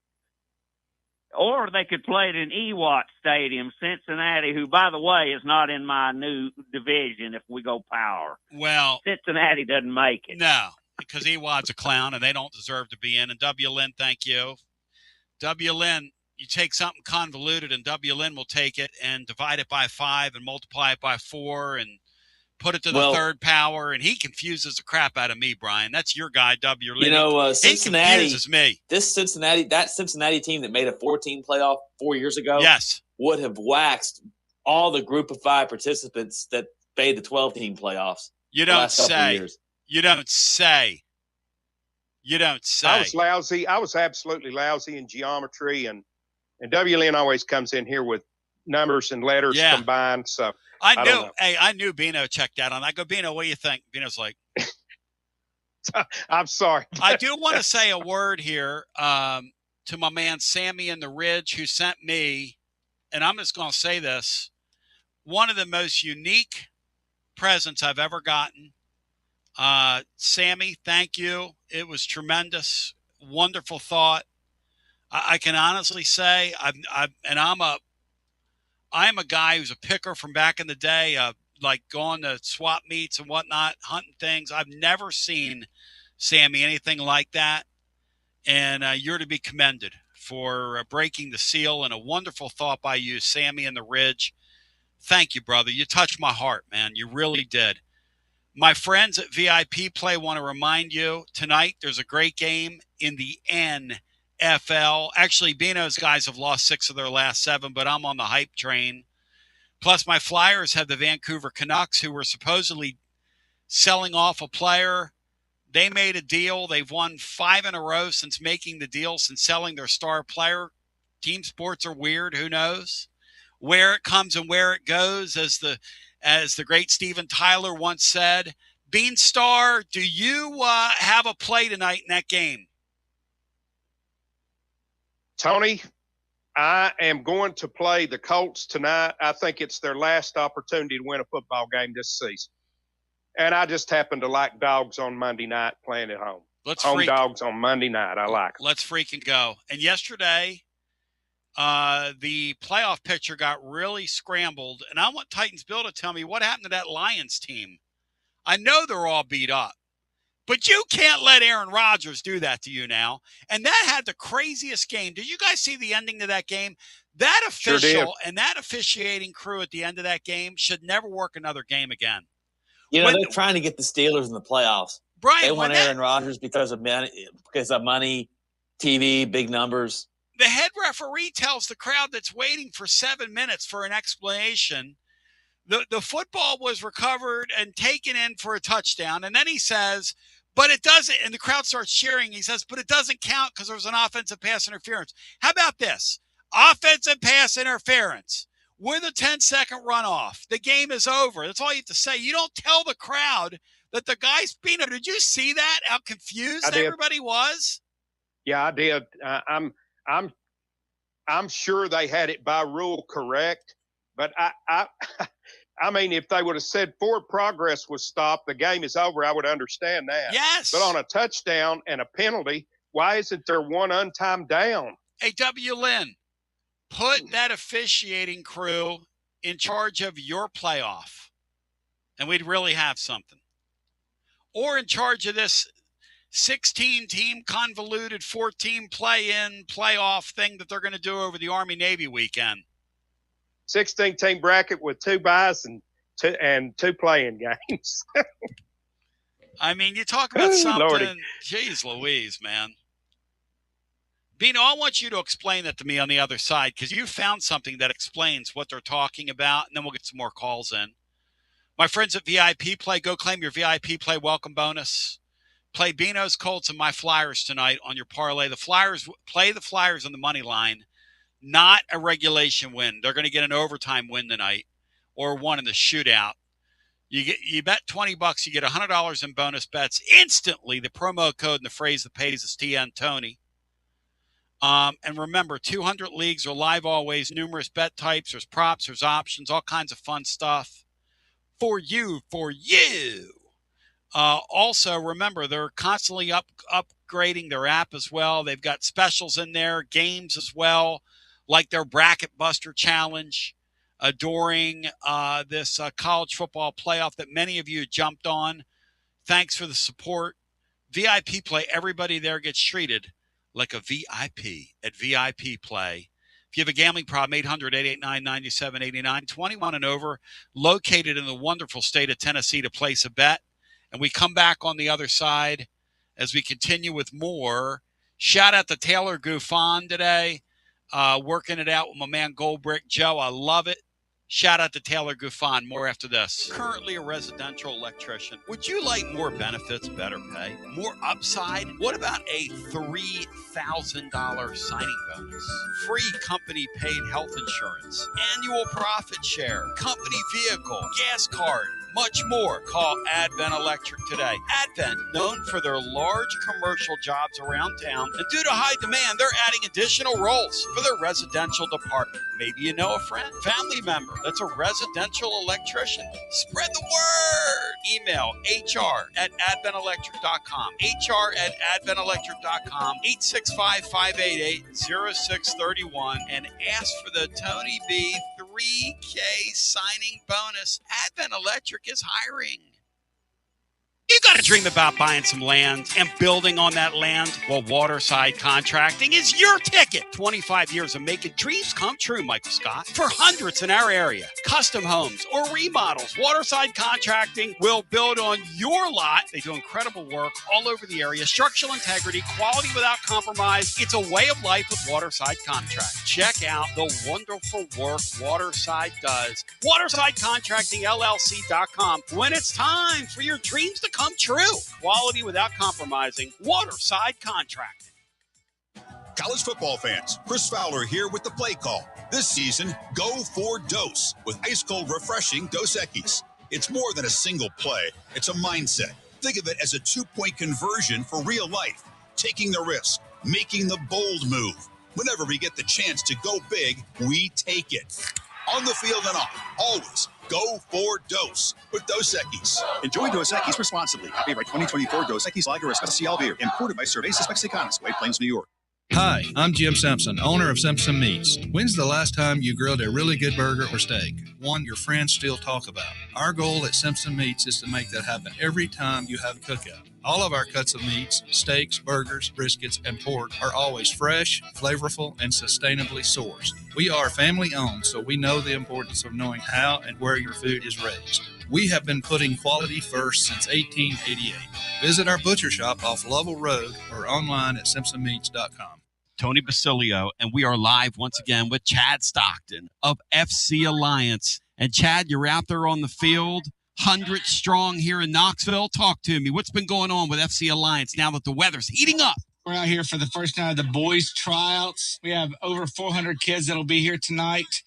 Speaker 3: Or they could play it in Ewart Stadium, Cincinnati, who, by the way, is not in my new division if we go power.
Speaker 5: Well,
Speaker 3: Cincinnati doesn't make it.
Speaker 5: No. because Ewad's a clown and they don't deserve to be in. And W. Lynn, thank you. W. Lynn, you take something convoluted and W. Lynn will take it and divide it by 5 and multiply it by 4 and put it to the third power. And he confuses the crap out of me, Brian. That's your guy, W. Lynn.
Speaker 7: Cincinnati,
Speaker 5: he confuses me.
Speaker 7: That Cincinnati team that made a 14 playoff 4 years ago,
Speaker 5: yes,
Speaker 7: would have waxed all the group of 5 participants that made the 12-team playoffs.
Speaker 5: You don't say. You don't say. You don't say.
Speaker 6: I was lousy. I was absolutely lousy in geometry, and WLN always comes in here with numbers and letters combined. So
Speaker 5: I knew. Hey, I knew Bino checked out on that. I go, Bino, what do you think? Bino's like,
Speaker 6: I'm sorry.
Speaker 5: I do want to say a word here to my man Sammy in the Ridge, who sent me, and I'm just going to say this, one of the most unique presents I've ever gotten. Sammy, thank you. It was tremendous. Wonderful thought. I can honestly say I'm a guy who's a picker from back in the day, like going to swap meets and whatnot, hunting things. I've never seen, Sammy, anything like that. And you're to be commended for breaking the seal, and a wonderful thought by you, Sammy in the Ridge. Thank you, brother. You touched my heart, man. You really did. My friends at VIP Play want to remind you, tonight there's a great game in the NFL. Actually, Bino's guys have lost 6 of their last 7, but I'm on the hype train. Plus, my Flyers have the Vancouver Canucks, who were supposedly selling off a player. They made a deal. They've won 5 in a row since making the deal, since selling their star player. Team sports are weird. Who knows where it comes and where it goes, as the great Steven Tyler once said. Beanstar, do you have a play tonight in that game?
Speaker 6: Tony, I am going to play the Colts tonight. I think it's their last opportunity to win a football game this season. And I just happen to like dogs on Monday night playing at home. Dogs on Monday night. I like them.
Speaker 5: Let's freaking go. And yesterday, the playoff picture got really scrambled, and I want Titans Bill to tell me what happened to that Lions team. I know they're all beat up, but you can't let Aaron Rodgers do that to you now. And that had the craziest game. Did you guys see the ending to that game? That official and that officiating crew at the end of that game should never work another game again.
Speaker 7: They're trying to get the Steelers in the playoffs.
Speaker 5: Brian,
Speaker 7: they want Aaron Rodgers because of money, TV, big numbers.
Speaker 5: The head referee tells the crowd that's waiting for 7 minutes for an explanation, the football was recovered and taken in for a touchdown. And then he says, but it doesn't, and the crowd starts cheering. He says, but it doesn't count because there was an offensive pass interference. How about this? Offensive pass interference with a 10-second runoff. The game is over. That's all you have to say. You don't tell the crowd that the guy's being. Did you see that? How confused everybody was?
Speaker 6: Yeah, I did. I'm sure they had it by rule correct, but I mean, if they would have said forward progress was stopped, the game is over, I would understand that.
Speaker 5: Yes.
Speaker 6: But on a touchdown and a penalty, why isn't there one untimed down?
Speaker 5: Hey, W. Lynn, put that officiating crew in charge of your playoff, and we'd really have something. Or in charge of this 16-team convoluted 14 play-in playoff thing that they're going to do over the Army-Navy weekend.
Speaker 6: 16-team bracket with 2 buys and two playing games.
Speaker 5: I mean, you talk about something. Lordy. Jeez Louise, man. Bino, I want you to explain that to me on the other side, because you found something that explains what they're talking about, and then we'll get some more calls in. My friends at VIP Play, go claim your VIP Play welcome bonus. Play Bino's Colts and my Flyers tonight on your parlay. The Flyers, play the Flyers on the money line, not a regulation win. They're going to get an overtime win tonight, or one in the shootout. You bet $20, you get $100 in bonus bets instantly. The promo code and the phrase that pays is TN Tony. And remember, 200 leagues are live always. Numerous bet types. There's props. There's options. All kinds of fun stuff for you. Also, remember, they're constantly upgrading their app as well. They've got specials in there, games as well, like their Bracket Buster Challenge during this college football playoff that many of you jumped on. Thanks for the support. VIP Play, everybody there gets treated like a VIP at VIP Play. If you have a gambling problem, 800-889-9789, 21 and over, located in the wonderful state of Tennessee to place a bet. And we come back on the other side as we continue with more. Shout out to Taylor Gouffon today, working it out with my man Goldbrick Joe. I love it. Shout out to Taylor Gouffon. More after this. Currently a residential electrician. Would you like more benefits, better pay, more upside? What about a $3,000 signing bonus? Free company paid health insurance, annual profit share, company vehicle, gas card, much more. Call Advent Electric today. Advent, known for their large commercial jobs around town, and due to high demand, they're adding additional roles for their residential department. Maybe you know a friend, family member that's a residential electrician. Spread the word. Email hr@adventelectric.com. hr@adventelectric.com. 865-588-0631 and ask for the Tony B 3K signing bonus. Advent Electric is hiring. You got to dream about buying some land and building on that land. Well, Waterside Contracting is your ticket. 25 years of making dreams come true, Michael Scott. For hundreds in our area, custom homes or remodels, Waterside Contracting will build on your lot. They do incredible work all over the area. Structural integrity, quality without compromise. It's a way of life with Waterside Contract. Check out the wonderful work Waterside does. WatersideContractingLLC.com. When it's time for your dreams to come true. Quality without compromising. Waterside Contracting.
Speaker 8: College football fans, Chris Fowler here with the play call. This season, go for Dose with ice-cold, refreshing Dos Equis. It's more than a single play. It's a mindset. Think of it as a 2-point conversion for real life. Taking the risk, making the bold move. Whenever we get the chance to go big, we take it. On the field and off, always go for Dose with Dos Equis.
Speaker 9: Enjoy Dos Equis responsibly. Copyright 2024 Dos Equis Lager Especial Beer. Imported by Cervezas Mexicanas, White Plains, New York.
Speaker 18: Hi, I'm Jim Simpson, owner of Simpson Meats. When's the last time you grilled a really good burger or steak? One your friends still talk about. Our goal at Simpson Meats is to make that happen every time you have a cookout. All of our cuts of meats, steaks, burgers, briskets, and pork are always fresh, flavorful, and sustainably sourced. We are family owned, so we know the importance of knowing how and where your food is raised. We have been putting quality first since 1888. Visit our butcher shop off Lovell Road or online at simpsonmeats.com.
Speaker 5: Tony Basilio, and we are live once again with Chad Stockton of FC Alliance. And Chad, you're out there on the field, 100 strong here in Knoxville. Talk to me. What's been going on with FC Alliance now that the weather's heating up?
Speaker 10: We're out here for the first night of the boys' tryouts. We have over 400 kids that'll be here tonight.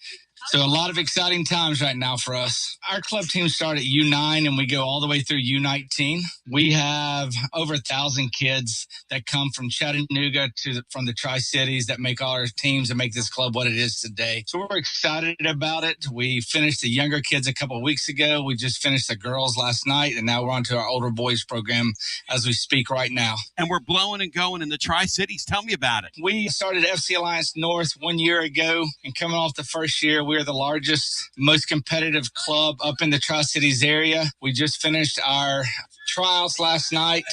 Speaker 10: So a lot of exciting times right now for us. Our club teams start at U9 and we go all the way through U19. We have over 1,000 kids that come from Chattanooga from the Tri-Cities that make all our teams and make this club what it is today. So we're excited about it. We finished the younger kids a couple of weeks ago. We just finished the girls last night, and now we're on to our older boys program as we speak right now.
Speaker 5: And we're blowing and going in the Tri-Cities. Tell me about it.
Speaker 10: We started FC Alliance North 1 year ago, and coming off the first year, we're the largest, most competitive club up in the Tri-Cities area. We just finished our trials last night.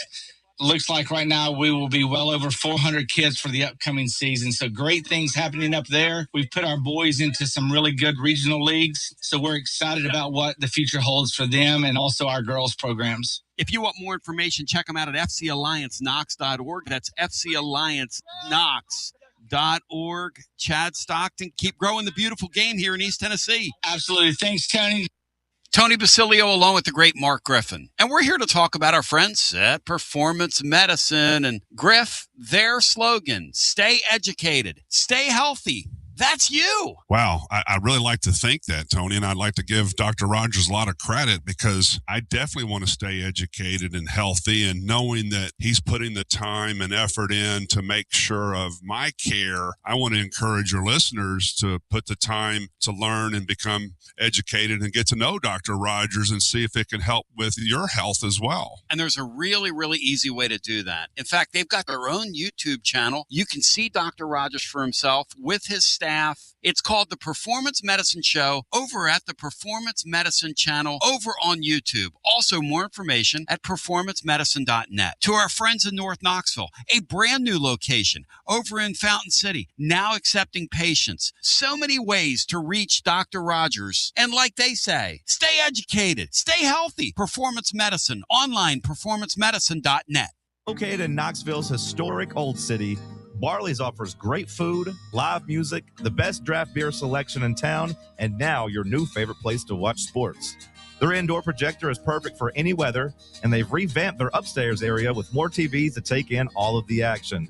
Speaker 10: Looks like right now we will be well over 400 kids for the upcoming season. So great things happening up there. We've put our boys into some really good regional leagues. So we're excited about what the future holds for them and also our girls programs.
Speaker 5: If you want more information, check them out at fcallianceknox.org. That's fcallianceknox.org. Chad Stockton, keep growing the beautiful game here in East Tennessee.
Speaker 10: Absolutely. Thanks, Tony.
Speaker 5: Tony Basilio along with the great Mark Griffin. And we're here to talk about our friends at Performance Medicine. And Griff, their slogan, stay educated, stay healthy. That's you.
Speaker 11: Wow. I really like to think that, Tony, and I'd like to give Dr. Rogers a lot of credit because I definitely want to stay educated and healthy, and knowing that he's putting the time and effort in to make sure of my care. I want to encourage your listeners to put the time to learn and become educated and get to know Dr. Rogers and see if it can help with your health as well.
Speaker 5: And there's a really, really easy way to do that. In fact, they've got their own YouTube channel. You can see Dr. Rogers for himself with his staff staff. It's called The Performance Medicine Show over at the Performance Medicine channel over on YouTube. Also, more information at performancemedicine.net. To our friends in North Knoxville, a brand new location over in Fountain City, now accepting patients. So many ways to reach Dr. Rogers. And like they say, stay educated, stay healthy. Performance Medicine, online, performancemedicine.net.
Speaker 12: Located in Knoxville's historic Old City, Barley's offers great food, live music, the best draft beer selection in town, and now your new favorite place to watch sports. Their indoor projector is perfect for any weather, and they've revamped their upstairs area with more TVs to take in all of the action.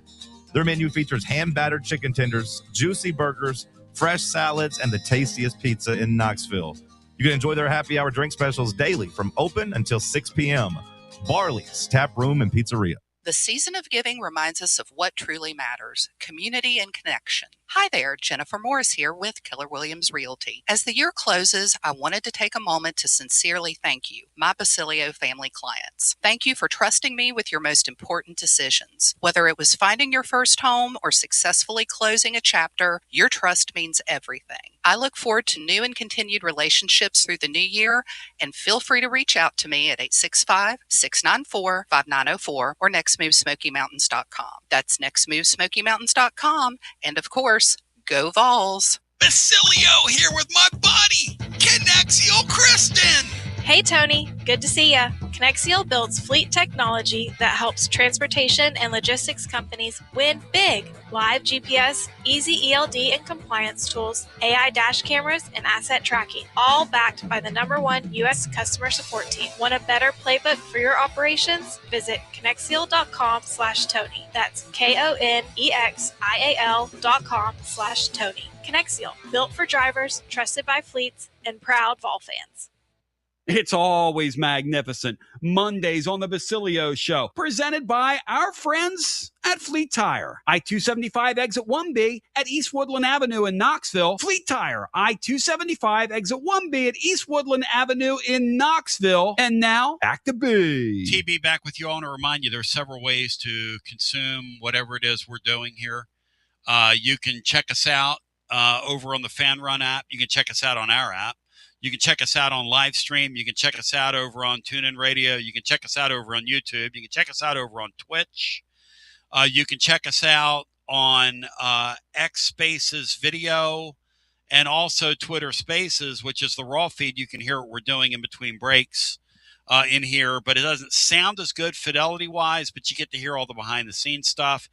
Speaker 12: Their menu features hand-battered chicken tenders, juicy burgers, fresh salads, and the tastiest pizza in Knoxville. You can enjoy their happy hour drink specials daily from open until 6 p.m. Barley's Tap Room and Pizzeria.
Speaker 1: The season of giving reminds us of what truly matters, community and connection. Hi there, Jennifer Morris here with Keller Williams Realty. As the year closes, I wanted to take a moment to sincerely thank you, my Basilio family clients. Thank you for trusting me with your most important decisions. Whether it was finding your first home or successfully closing a chapter, your trust means everything. I look forward to new and continued relationships through the new year, and feel free to reach out to me at 865-694-5904 or nextmovesmokymountains.com. That's nextmovesmokymountains.com, and of course, go Vols!
Speaker 5: Basilio here with my buddy, Connexial Kristen.
Speaker 13: Hey, Tony. Good to see ya. Connexial builds fleet technology that helps transportation and logistics companies win big. Live GPS, easy ELD and compliance tools, AI dash cameras, and asset tracking, all backed by the .1 U.S. customer support team. Want a better playbook for your operations? Visit Connexial.com/Tony. That's KONEXIAL.com/Tony. Connexial, built for drivers, trusted by fleets, and proud Vol fans.
Speaker 14: It's always magnificent. Mondays on the Basilio Show, presented by our friends at Fleet Tire. I-275 exit 1B at East Woodland Avenue in Knoxville. Fleet Tire, I-275 exit 1B at East Woodland Avenue in Knoxville. And now, back to B.
Speaker 5: TB back with you. I want to remind you there's several ways to consume whatever it is we're doing here. You can check us out over on the Fanrun app. You can check us out on our app. You can check us out on live stream. You can check us out over on TuneIn Radio. You can check us out over on YouTube. You can check us out over on Twitch. You can check us out on X Spaces video and also Twitter Spaces, which is the raw feed. You can hear what we're doing in between breaks in here, but it doesn't sound as good fidelity-wise, but you get to hear all the behind-the-scenes stuff.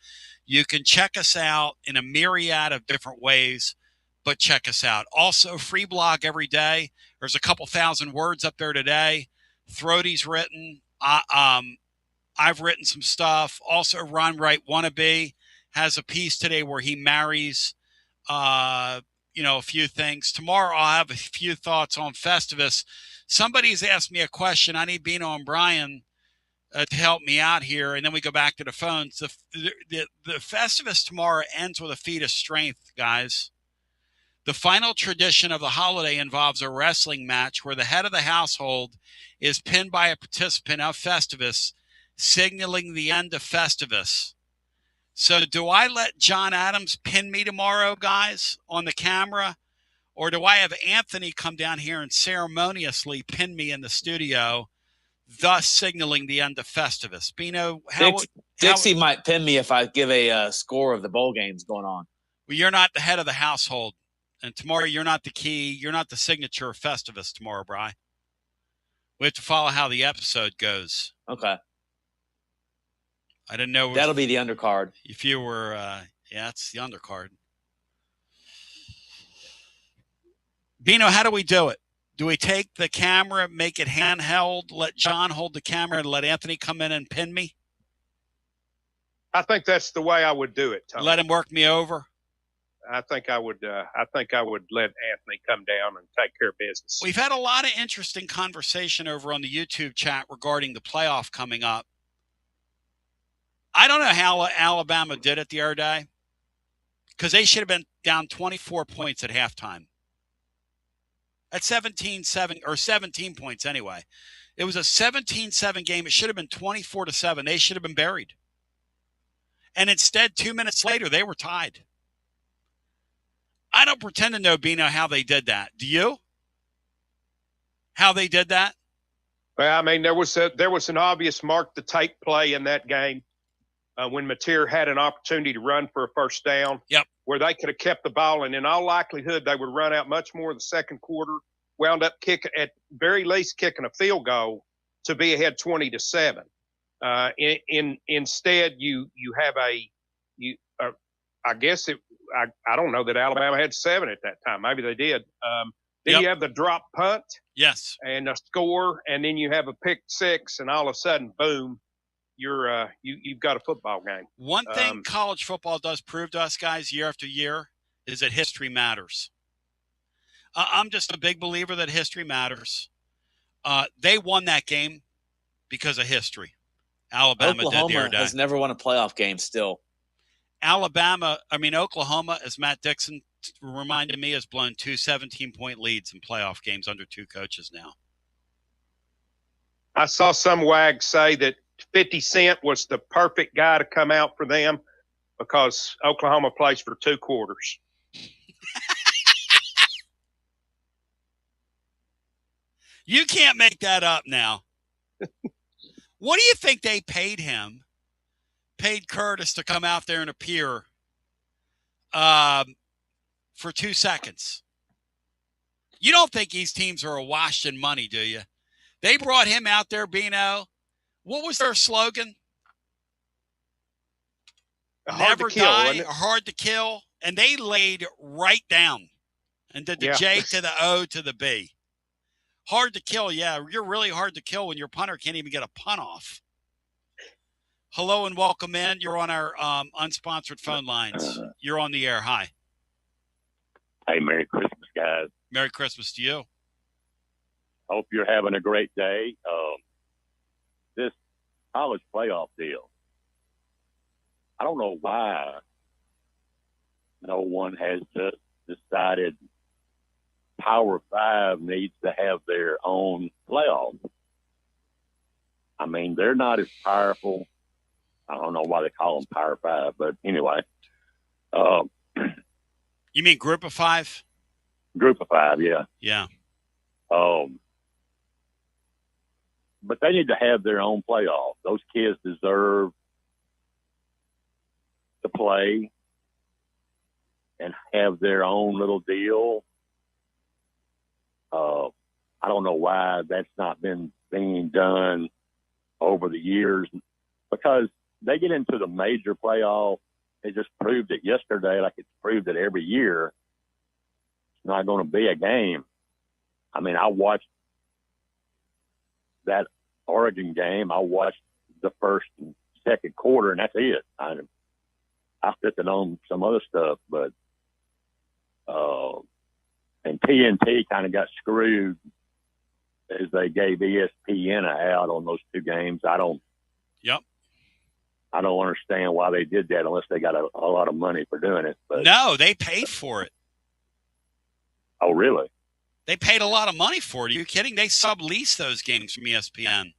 Speaker 5: You can check us out in a myriad of different ways, but check us out. Also, free blog every day. There's a couple thousand words up there today. Throaty's written. I've written some stuff. Also, Ron Wright Wannabe has a piece today where he marries, a few things. Tomorrow, I'll have a few thoughts on Festivus. Somebody's asked me a question. I need Bino and Brian to help me out here, and then we go back to the phones. The Festivus tomorrow ends with a feat of strength, guys. The final tradition of the holiday involves a wrestling match where the head of the household is pinned by a participant of Festivus, signaling the end of Festivus. So do I let John Adams pin me tomorrow, guys, on the camera? Or do I have Anthony come down here and ceremoniously pin me in the studio, thus signaling the end of Festivus? Bino,
Speaker 7: Dixie might pin me if I give a score of the bowl games going on.
Speaker 5: Well, you're not the head of the household. And tomorrow, you're not the key. You're not the signature of Festivus tomorrow, Bri. We have to follow how the episode goes.
Speaker 7: Okay.
Speaker 5: I didn't know.
Speaker 7: That'll be the undercard.
Speaker 5: If you were, it's the undercard. Bino, how do we do it? Do we take the camera, make it handheld, let John hold the camera, and let Anthony come in and pin me?
Speaker 6: I think that's the way I would do it, Tony.
Speaker 5: Let him work me over?
Speaker 6: I think I would let Anthony come down and take care of business.
Speaker 5: We've had a lot of interesting conversation over on the YouTube chat regarding the playoff coming up. I don't know how Alabama did it the other day, because they should have been down 24 points at halftime. At 17-7, or 17 points anyway. It was a 17-7 game. It should have been 24-7. They should have been buried. And instead, 2 minutes later, they were tied. I don't pretend to know, Bino, how they did that. Do you? How they did that?
Speaker 6: Well, I mean, there was an obvious mark to take play in that game when Mateer had an opportunity to run for a first down.
Speaker 5: Yep.
Speaker 6: Where they could have kept the ball, and in all likelihood, they would run out much more in the second quarter. Wound up at very least kicking a field goal to be ahead 20-7. Instead, you have I guess I don't know that Alabama had 7 at that time. Maybe they did. Then you have the drop punt.
Speaker 5: Yes.
Speaker 6: And a score, and then you have a pick six, and all of a sudden, boom, you've got a football game.
Speaker 5: One thing college football does prove to us, guys, year after year, is that history matters. I'm just a big believer that history matters. They won that game because of history. Alabama
Speaker 7: Oklahoma
Speaker 5: did the other day.
Speaker 7: has never won a playoff game still.
Speaker 5: Oklahoma, as Matt Dixon reminded me, has blown 2 17-point leads in playoff games under 2 coaches now.
Speaker 6: I saw some wag say that 50 Cent was the perfect guy to come out for them because Oklahoma plays for 2 quarters.
Speaker 5: You can't make that up now. What do you think they paid him? Paid Curtis to come out there and appear for 2 seconds. You don't think these teams are awash in money, do you? They brought him out there, Bino. What was their slogan? Never die, hard to kill. And they laid right down and did the J to the O to the B. Hard to kill, yeah. You're really hard to kill when your punter can't even get a punt off. Hello and welcome in. You're on our unsponsored phone lines. You're on the air. Hi.
Speaker 4: Hey, Merry Christmas, guys.
Speaker 5: Merry Christmas to you.
Speaker 4: Hope you're having a great day. This college playoff deal, I don't know why no one has just decided Power 5 needs to have their own playoff. I mean, they're not as powerful. I don't know why they call them Power 5, but anyway.
Speaker 5: You mean Group of 5?
Speaker 4: Group of 5, yeah.
Speaker 5: Yeah.
Speaker 4: But they need to have their own playoff. Those kids deserve to play and have their own little deal. I don't know why that's not been being done over the years, because they get into the major playoff. They just proved it yesterday, like it's proved it every year. It's not going to be a game. I mean, I watched that Oregon game. I watched the first and second quarter, and that's it. I flipped it on some other stuff, but and TNT kind of got screwed as they gave ESPN out on those 2 games. I don't understand why they did that unless they got a lot of money for doing it. But
Speaker 5: no, they paid for it.
Speaker 4: Oh, really?
Speaker 5: They paid a lot of money for it. Are you kidding? They subleased those games from ESPN.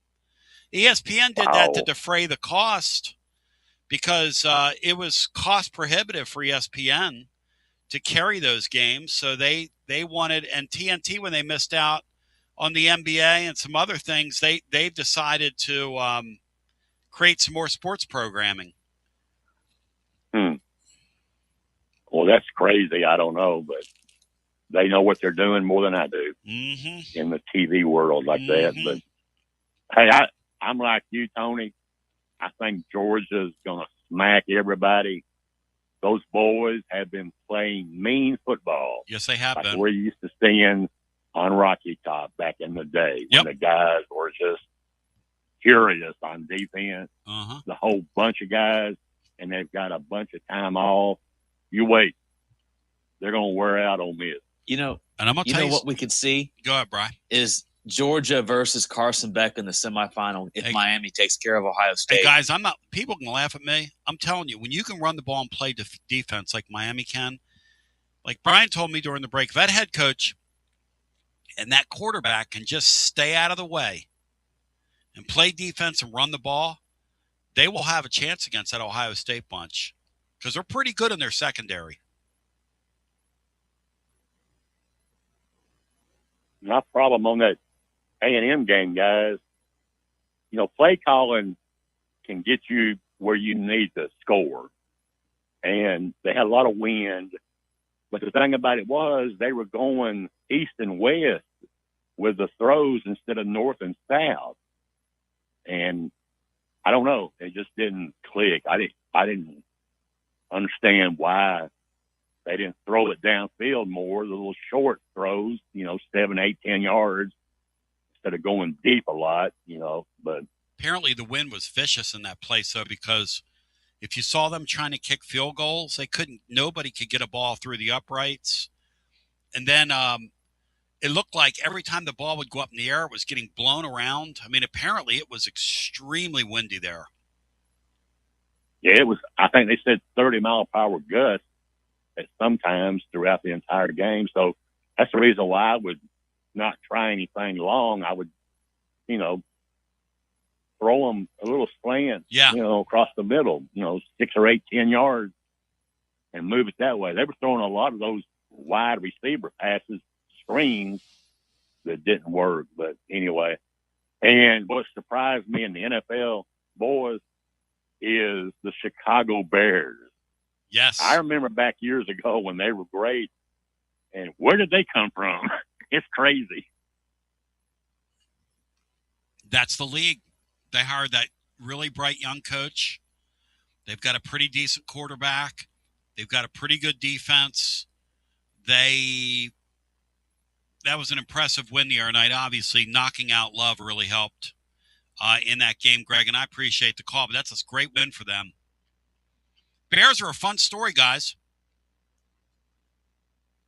Speaker 5: ESPN did that to defray the cost because it was cost prohibitive for ESPN to carry those games. So they wanted, and TNT, when they missed out on the NBA and some other things, they've decided to create some more sports programming.
Speaker 4: Well, that's crazy. I don't know, but they know what they're doing more than I do in the TV world like that. But hey, I'm like you, Tony. I think Georgia's going to smack everybody. Those boys have been playing mean football.
Speaker 5: Yes, they have been.
Speaker 4: We're used to seeing on Rocky Top back in the day when the guys were just curious on defense. The whole bunch of guys, and they've got a bunch of time off. You wait. They're going to wear out on Miss.
Speaker 7: You know,
Speaker 5: and I'm gonna tell you
Speaker 7: what we could see?
Speaker 5: Go ahead, Brian.
Speaker 7: Is Georgia versus Carson Beck in the semifinal if Miami takes care of Ohio State.
Speaker 5: Hey, guys, people can laugh at me. I'm telling you, when you can run the ball and play defense like Miami can, like Brian told me during the break, if that head coach and that quarterback can just stay out of the way and play defense and run the ball, they will have a chance against that Ohio State bunch because they're pretty good in their secondary.
Speaker 4: my problem on that A&M game, guys, you know, play calling can get you where you need to score. And they had a lot of wind. But the thing about it was they were going east and west with the throws instead of north and south. And I don't know. It just didn't click. I didn't understand why they didn't throw it downfield more, the little short throws, you know, 7, 8, 10 yards instead of going deep a lot, you know. But
Speaker 5: apparently the wind was vicious in that place, though, because if you saw them trying to kick field goals, nobody could get a ball through the uprights. And then it looked like every time the ball would go up in the air, it was getting blown around. I mean, apparently it was extremely windy there.
Speaker 4: Yeah, it was. I think they said 30-mile-per-hour gusts at sometimes throughout the entire game. So that's the reason why I would not try anything long. I would, you know, throw them a little slant, you know, across the middle, you know, 6 or 8, 10 yards, and move it that way. They were throwing a lot of those wide receiver passes, screens that didn't work. But anyway, and what surprised me in the NFL, boys, is the Chicago Bears.
Speaker 5: Yes.
Speaker 4: I remember back years ago when they were great. And where did they come from? It's crazy.
Speaker 5: That's the league. They hired that really bright young coach. They've got a pretty decent quarterback. They've got a pretty good defense. That was an impressive win the other night. Obviously, knocking out Love really helped in that game, Greg, and I appreciate the call, but that's a great win for them. Bears are a fun story, guys.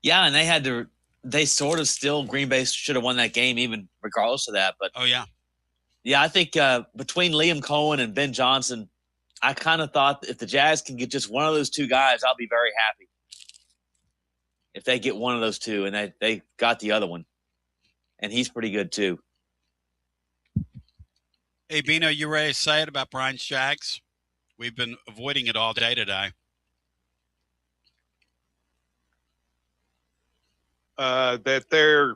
Speaker 7: Yeah, and they sort of still, Green Bay should have won that game even regardless of that. But
Speaker 5: oh, yeah.
Speaker 7: Yeah, I think between Liam Cohen and Ben Johnson, I kind of thought if the Jazz can get just one of those two guys, I'll be very happy. If they get one of those two, and they got the other one. And he's pretty good, too.
Speaker 5: Hey, Bino, you ready to say it about Brian's Jags? We've been avoiding it all day today.
Speaker 6: That they're